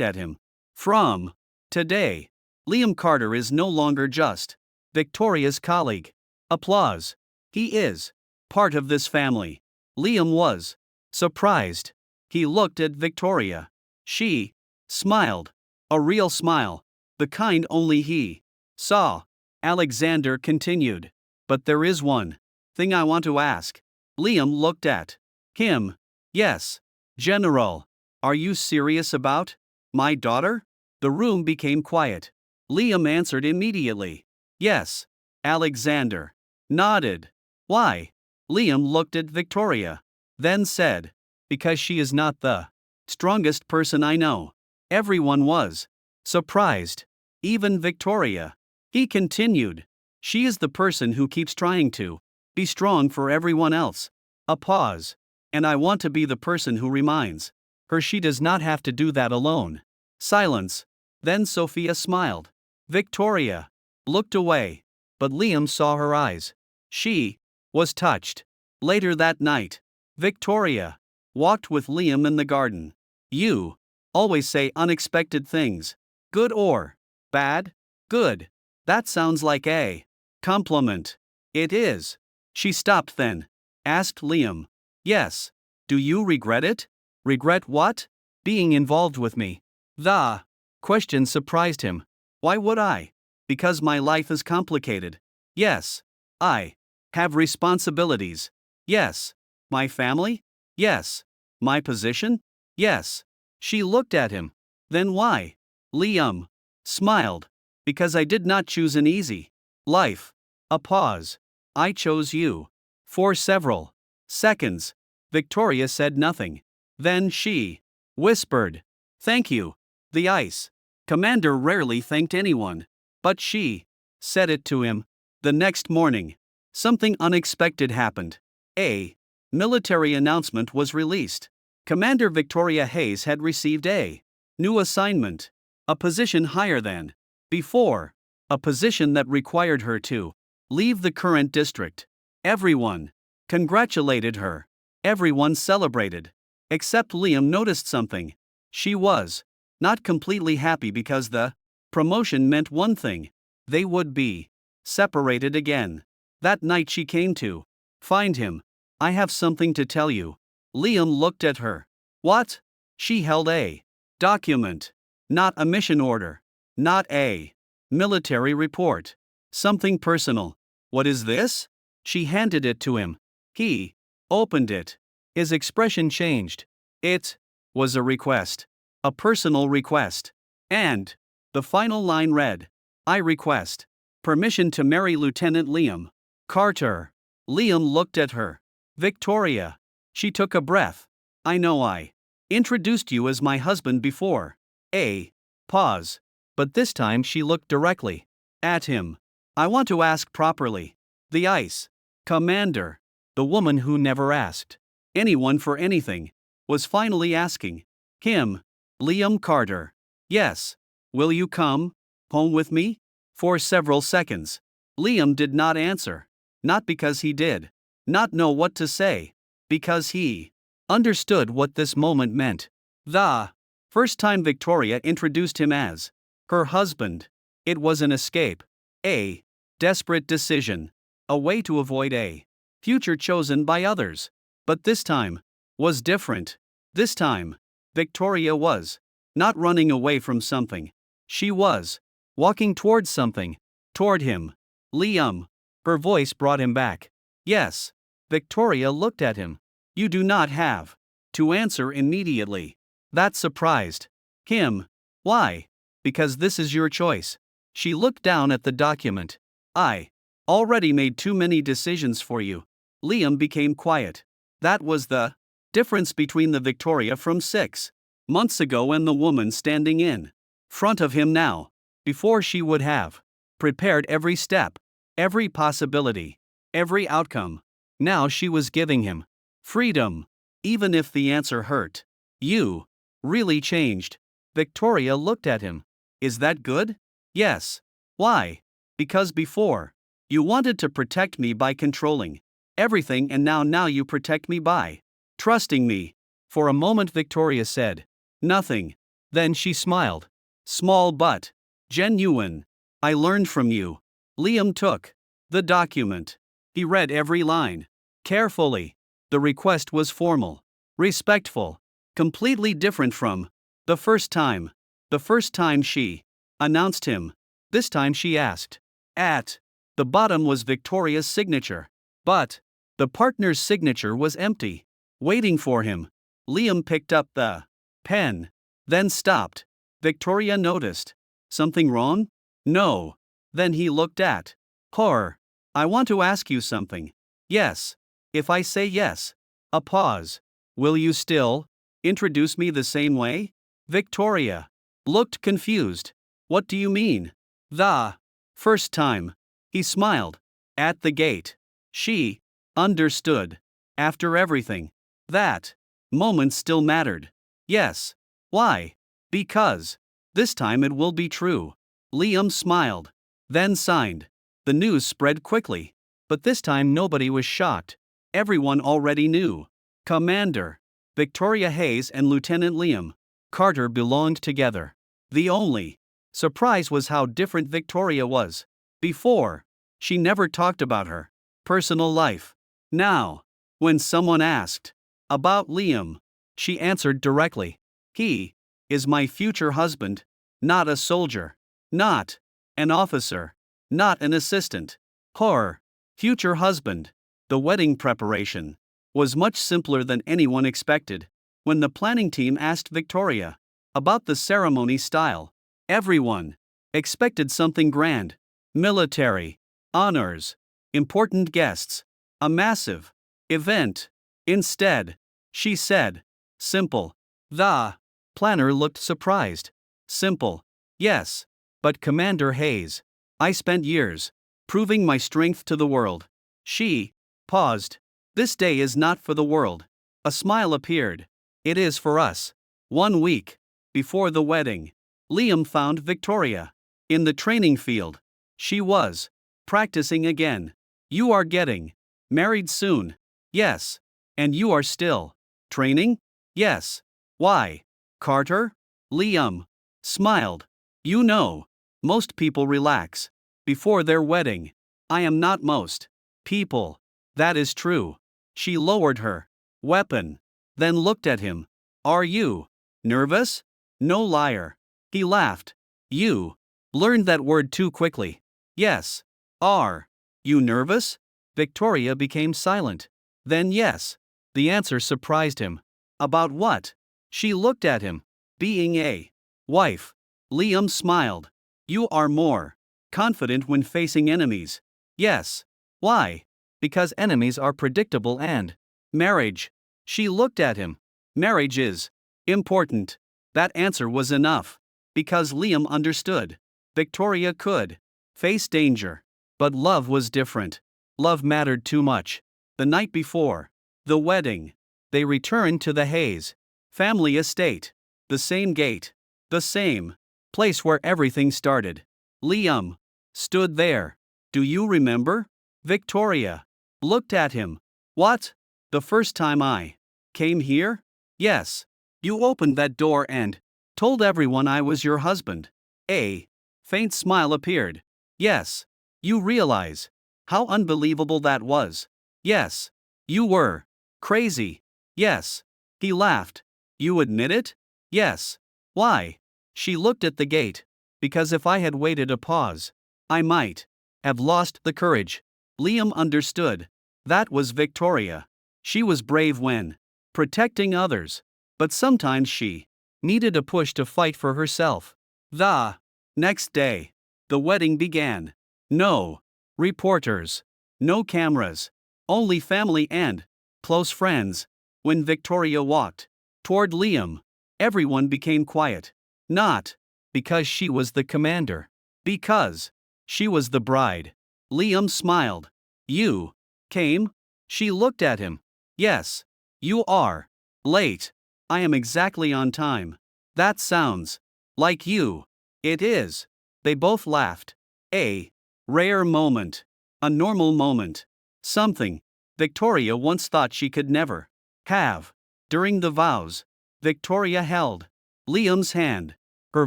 at him. From today, Liam Carter is no longer just Victoria's colleague. Applause. He is part of this family. Liam was surprised. He looked at Victoria. She smiled. A real smile. The kind only he saw. Alexander continued. But there is one thing I want to ask. Liam looked at him. Yes. General. Are you serious about my daughter? The room became quiet. Liam answered immediately. Yes. Alexander nodded. Why? Liam looked at Victoria. Then said. Because she is not the strongest person I know. Everyone was surprised. Even Victoria. He continued. She is the person who keeps trying to be strong for everyone else. A pause. And I want to be the person who reminds her she does not have to do that alone. Silence. Then Sophia smiled. Victoria looked away. but Liam saw her eyes. She was touched. Later that night, Victoria walked with Liam in the garden. You always say unexpected things. Good or bad? Good. That sounds like a compliment. It is. She stopped then. Asked Liam. Yes. Do you regret it? Regret what? Being involved with me. The question surprised him. Why would I? Because my life is complicated. Yes. I have responsibilities. Yes. My family? Yes. My position? Yes. She looked at him. Then why? Liam smiled. Because I did not choose an easy life. A pause. I chose you. For several seconds, Victoria said nothing. Then she whispered, "Thank you." The ice commander rarely thanked anyone. But she said it to him. The next morning, something unexpected happened. A military announcement was released. Commander Victoria Hayes had received a new assignment, a position higher than before, a position that required her to leave the current district. Everyone congratulated her. Everyone celebrated. Except Liam noticed something. She was not completely happy because the promotion meant one thing: they would be separated again. That night she came to find him. I have something to tell you. Liam looked at her. What? She held a document. Not a mission order. Not a military report. Something personal. What is this? She handed it to him. He opened it. His expression changed. It was a request. A personal request. And the final line read, I request permission to marry Lieutenant Liam Carter. Liam looked at her. Victoria. She took a breath. I know I introduced you as my husband before. A pause. But this time she looked directly at him. I want to ask properly. The ice commander, the woman who never asked anyone for anything, was finally asking him. Liam Carter. Yes. Will you come home with me? For several seconds, Liam did not answer. Not because he did not know what to say, because he understood what this moment meant. The first time Victoria introduced him as her husband, it was an escape, a desperate decision, a way to avoid a future chosen by others. But this time was different. This time, Victoria was not running away from something. She was walking towards something, toward him. Liam. Her voice brought him back. Yes. Victoria looked at him. You do not have to answer immediately. That surprised him. Why? Because this is your choice. She looked down at the document. I already made too many decisions for you. Liam became quiet. That was the difference between the Victoria from 6 months ago and the woman standing in front of him now. Before she would have prepared every step, every possibility, every outcome. Now she was giving him freedom, even if the answer hurt. You really changed. Victoria looked at him. Is that good? Yes. Why? Because before, you wanted to protect me by controlling everything, and now you protect me by trusting me. For a moment Victoria said nothing. Then she smiled. Small but genuine. I learned from you. Liam took the document. He read every line carefully. The request was formal, respectful, completely different from the first time. The first time she announced him. This time she asked. At the bottom was Victoria's signature. But the partner's signature was empty, waiting for him. Liam picked up the pen, then stopped. Victoria noticed. Something wrong? No. Then he looked at her. I want to ask you something. Yes. If I say yes. A pause. Will you still introduce me the same way? Victoria looked confused. What do you mean? The first time. He smiled. At the gate. She understood. After everything. That moment still mattered. Yes. Why? Because this time it will be true. Liam smiled. Then signed. The news spread quickly. But this time nobody was shocked. Everyone already knew. Commander Victoria Hayes and Lieutenant Liam Carter belonged together. The only surprise was how different Victoria was. Before, she never talked about her personal life. Now, when someone asked about Liam, she answered directly. He is my future husband, not a soldier, not an officer, not an assistant. Her future husband. The wedding preparation was much simpler than anyone expected. When the planning team asked Victoria about the ceremony style, everyone expected something grand, military, honors, important guests, a massive event. Instead, she said, simple. The planner looked surprised. Simple, yes, but Commander Hayes, I spent years proving my strength to the world. She paused. This day is not for the world. A smile appeared. It is for us. 1 week before the wedding, Liam found Victoria in the training field. She was practicing again. You are getting married soon. Yes. And you are still training? Yes. Why? Carter? Liam smiled. You know, most people relax before their wedding. I am not most people. That is true. She lowered her weapon, then looked at him. Are you nervous? No, liar. He laughed. You learned that word too quickly. Yes. Are you nervous? Victoria became silent. Then yes. The answer surprised him. About what? She looked at him. Being a wife. Liam smiled. You are more confident when facing enemies. Yes. Why? Because enemies are predictable and marriage. She looked at him. Marriage is important. That answer was enough. Because Liam understood. Victoria could face danger. But love was different. Love mattered too much. The night before the wedding, they returned to the Hayes family estate. The same gate. The same place where everything started. Liam stood there. Do you remember? Victoria looked at him. What? The first time I came here? Yes. You opened that door and told everyone I was your husband. A faint smile appeared. Yes. You realize how unbelievable that was. Yes. You were crazy. Yes. He laughed. You admit it? Yes. Why? She looked at the gate. Because if I had waited a pause, I might have lost the courage. Liam understood. That was Victoria. She was brave when protecting others. But sometimes she needed a push to fight for herself. The next day, the wedding began. No reporters. No cameras. Only family and close friends. When Victoria walked toward Liam, everyone became quiet. Not because she was the commander. Because she was the bride. Liam smiled. You came? She looked at him. Yes. You are late. I am exactly on time. That sounds like you. It is. They both laughed. A rare moment. A normal moment. Something Victoria once thought she could never have. During the vows, Victoria held Liam's hand. Her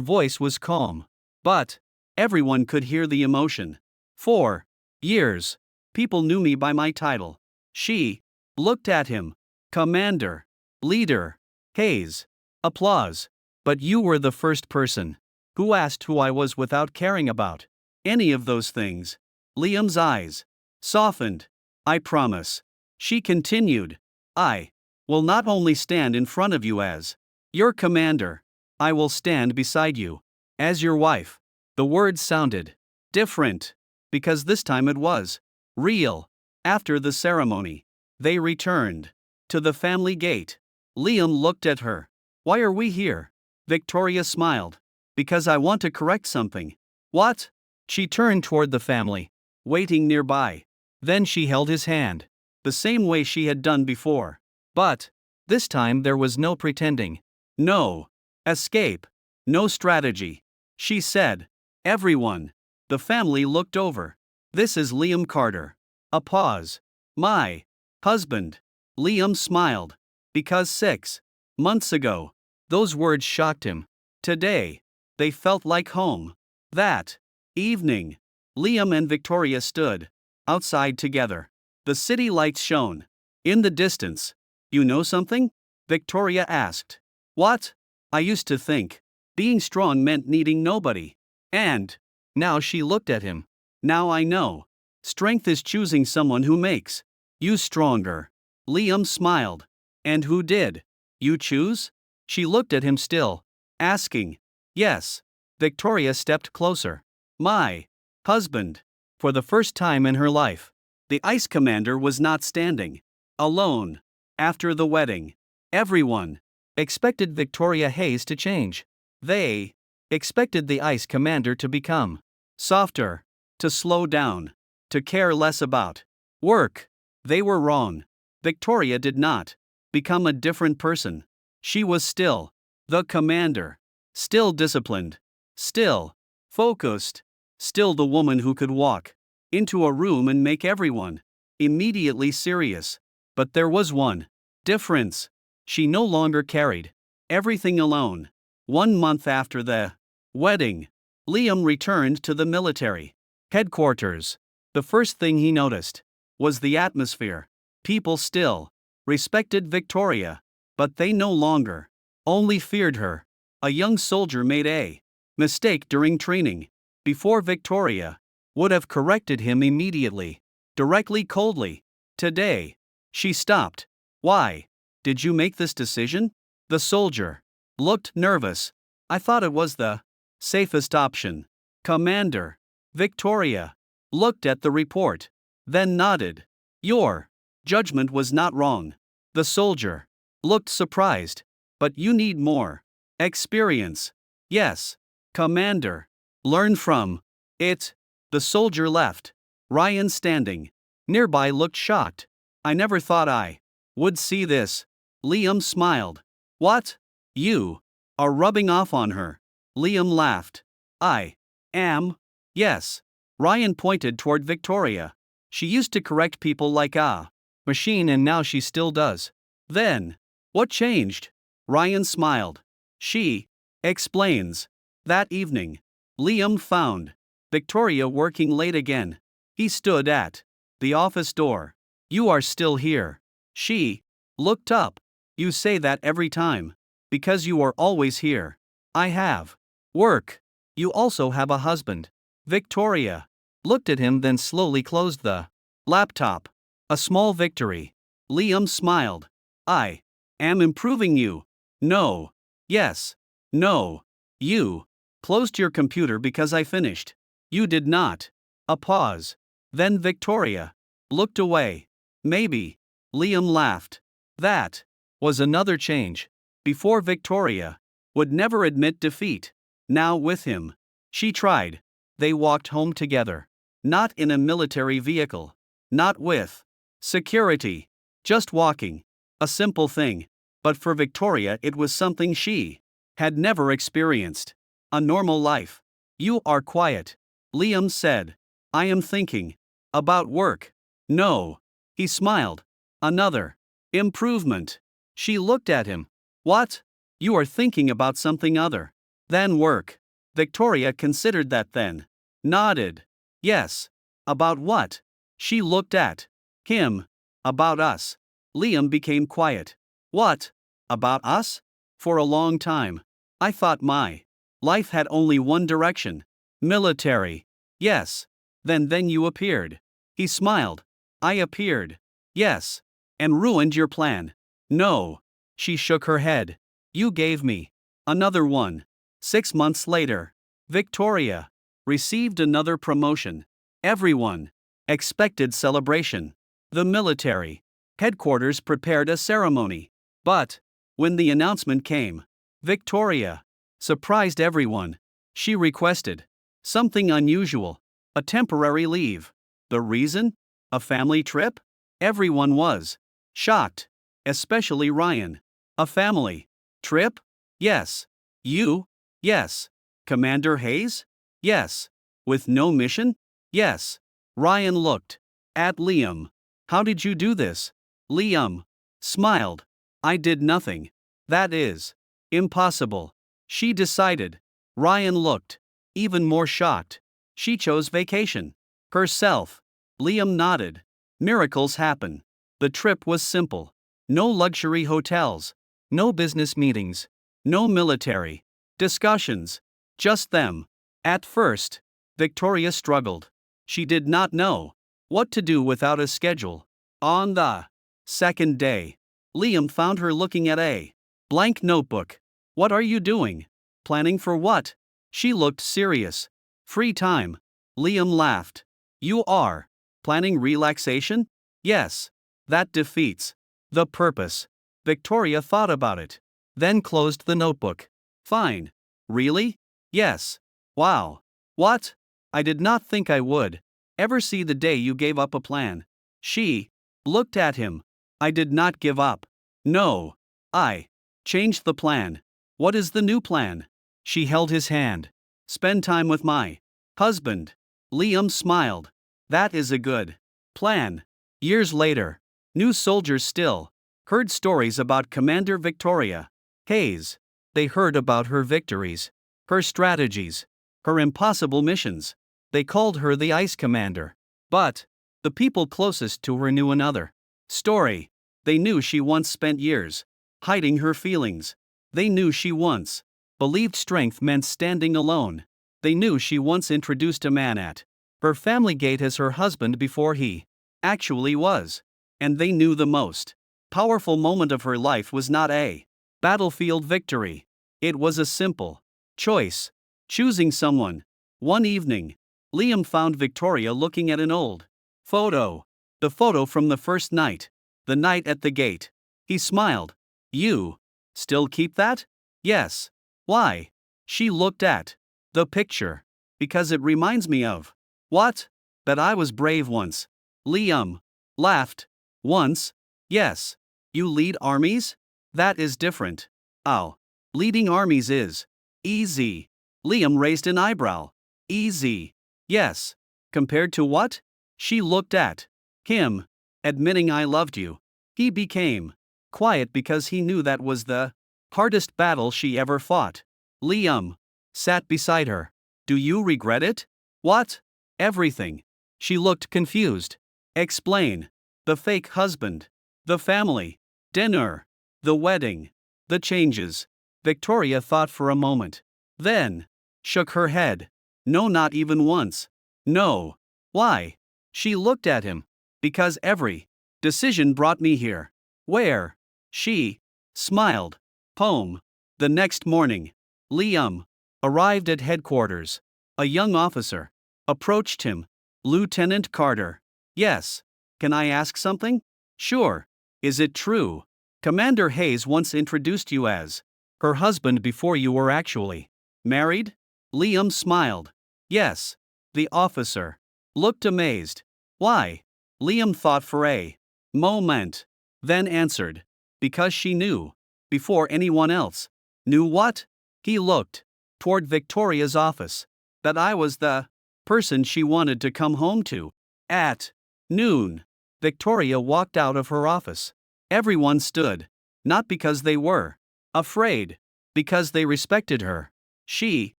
voice was calm. But everyone could hear the emotion. For years, people knew me by my title. She looked at him. Commander. Leader. Hayes. Applause. But you were the first person who asked who I was without caring about any of those things. Liam's eyes softened. I promise. She continued. I will not only stand in front of you as your commander, I will stand beside you as your wife. The words sounded different because this time it was real. After the ceremony, they returned to the family gate. Liam looked at her. Why are we here? Victoria smiled. Because I want to correct something. What? She turned toward the family, waiting nearby. Then she held his hand, the same way she had done before. But this time there was no pretending. No escape. No strategy. She said. Everyone. The family looked over. This is Liam Carter. A pause. My husband. Liam smiled. Because 6 months ago, those words shocked him. Today, they felt like home. That evening, Liam and Victoria stood outside together. The city lights shone. In the distance. You know something? Victoria asked. What? I used to think being strong meant needing nobody. And now she looked at him. Now I know. Strength is choosing someone who makes you stronger. Liam smiled. And who did you choose? She looked at him still, asking. Yes. Victoria stepped closer. My husband. For the first time in her life, the ice commander was not standing alone. After the wedding, everyone expected Victoria Hayes to change. They expected the ice commander to become softer, to slow down, to care less about work. They were wrong. Victoria did not become a different person. She was still the commander, still disciplined, still focused, still the woman who could walk into a room and make everyone immediately serious. But there was one difference. She no longer carried everything alone. 1 month after the wedding, Liam returned to the military headquarters. The first thing he noticed was the atmosphere. People still respected Victoria, but they no longer only feared her. A young soldier made a mistake during training. Before Victoria would have corrected him immediately, directly, coldly. Today, she stopped. Why did you make this decision? The soldier looked nervous. I thought it was the safest option. Commander. Victoria looked at the report, then nodded. Your judgment was not wrong. The soldier looked surprised. But you need more experience. Yes, Commander. Learn from it. The soldier left. Ryan, standing nearby, looked shocked. I never thought I would see this. Liam smiled. What? You are rubbing off on her. Liam laughed. I am. Yes. Ryan pointed toward Victoria. She used to correct people like a machine, and now she still does. Then, what changed? Ryan smiled. She explains. That evening, Liam found Victoria working late again. He stood at the office door. You are still here. She looked up. You say that every time. Because you are always here. I have work. You also have a husband. Victoria looked at him, then slowly closed the laptop. A small victory. Liam smiled. I am improving you. No. Yes. No. You closed your computer because I finished. You did not. A pause. Then Victoria looked away. Maybe. Liam laughed. That was another change. Before, Victoria would never admit defeat. Now, with him, she tried. They walked home together. Not in a military vehicle. Not with security. Just walking. A simple thing. But for Victoria, it was something she had never experienced. A normal life. You are quiet. Liam said. I am thinking about work. No. He smiled. Another improvement. She looked at him. What? You are thinking about something other than work. Victoria considered that, then nodded. Yes. About what? She looked at him. About us. Liam became quiet. What? About us? For a long time, I thought my life had only one direction. Military. Yes. Then you appeared. He smiled. I appeared. Yes. And ruined your plan. No. She shook her head. You gave me another one. 6 months later, Victoria received another promotion. Everyone expected celebration. The military headquarters prepared a ceremony. But when the announcement came, Victoria surprised everyone. She requested something unusual, a temporary leave. The reason? A family trip? Everyone was shocked, especially Ryan. A family trip? Yes. You? Yes. Commander Hayes? Yes. With no mission? Yes. Ryan looked at Liam. How did you do this? Liam smiled. I did nothing. That is impossible. She decided. Ryan looked even more shocked. She chose vacation. Herself. Liam nodded. Miracles happen. The trip was simple. No luxury hotels. No business meetings. No military discussions. Just them. At first, Victoria struggled. She did not know what to do without a schedule. On the second day, Liam found her looking at a blank notebook. What are you doing? Planning for what? She looked serious. Free time. Liam laughed. You are planning relaxation? Yes. That defeats the purpose. Victoria thought about it, then closed the notebook. Fine. Really? Yes. Wow. What? I did not think I would ever see the day you gave up a plan. She looked at him. I did not give up. No. I changed the plan. What is the new plan? She held his hand. Spend time with my husband. Liam smiled. That is a good plan. Years later, new soldiers still heard stories about Commander Victoria Hayes. They heard about her victories, her strategies, her impossible missions. They called her the Ice Commander. But the people closest to her knew another story. They knew she once spent years hiding her feelings. They knew she once believed strength meant standing alone. They knew she once introduced a man at her family gate as her husband before he actually was. And they knew the most powerful moment of her life was not a battlefield victory. It was a simple choice. Choosing someone. One evening, Liam found Victoria looking at an old photo. The photo from the first night. The night at the gate. He smiled. You still keep that? Yes. Why? She looked at the picture. Because it reminds me of what? That I was brave once. Liam laughed. Once? Yes. You lead armies? That is different. Oh. Leading armies is easy. Liam raised an eyebrow. Easy. Yes. Compared to what? She looked at him. Admitting I loved you. He became quiet because he knew that was the hardest battle she ever fought. Liam sat beside her. Do you regret it? What? Everything. She looked confused. Explain. The fake husband. The family. Dinner. The wedding. The changes. Victoria thought for a moment. Then shook her head. No, not even once. No. Why? She looked at him. Because every decision brought me here. Where? She smiled. Home. The next morning, Liam arrived at headquarters. A young officer approached him. Lieutenant Carter. Yes. Can I ask something? Sure. Is it true? Commander Hayes once introduced you as her husband before you were actually married? Liam smiled. Yes. The officer looked amazed. Why? Liam thought for a moment, then answered. Because she knew. Before anyone else. Knew what? He looked toward Victoria's office. That I was the person she wanted to come home to. At noon, Victoria walked out of her office. Everyone stood. Not because they were afraid. Because they respected her. She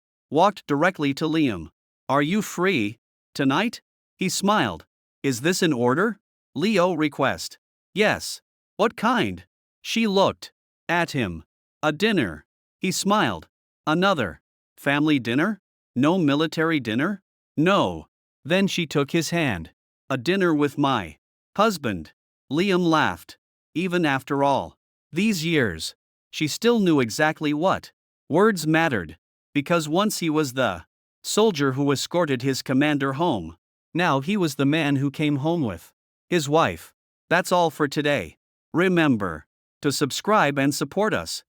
walked directly to Liam. Are you free tonight? He smiled. Is this an order? Leo request. Yes. What kind? She looked at him. A dinner. He smiled. Another. Family dinner? No military dinner? No. Then she took his hand. A dinner with my husband. Liam laughed. Even after all these years, she still knew exactly what words mattered. Because once he was the soldier who escorted his commander home. Now he was the man who came home with his wife. That's all for today. Remember to subscribe and support us.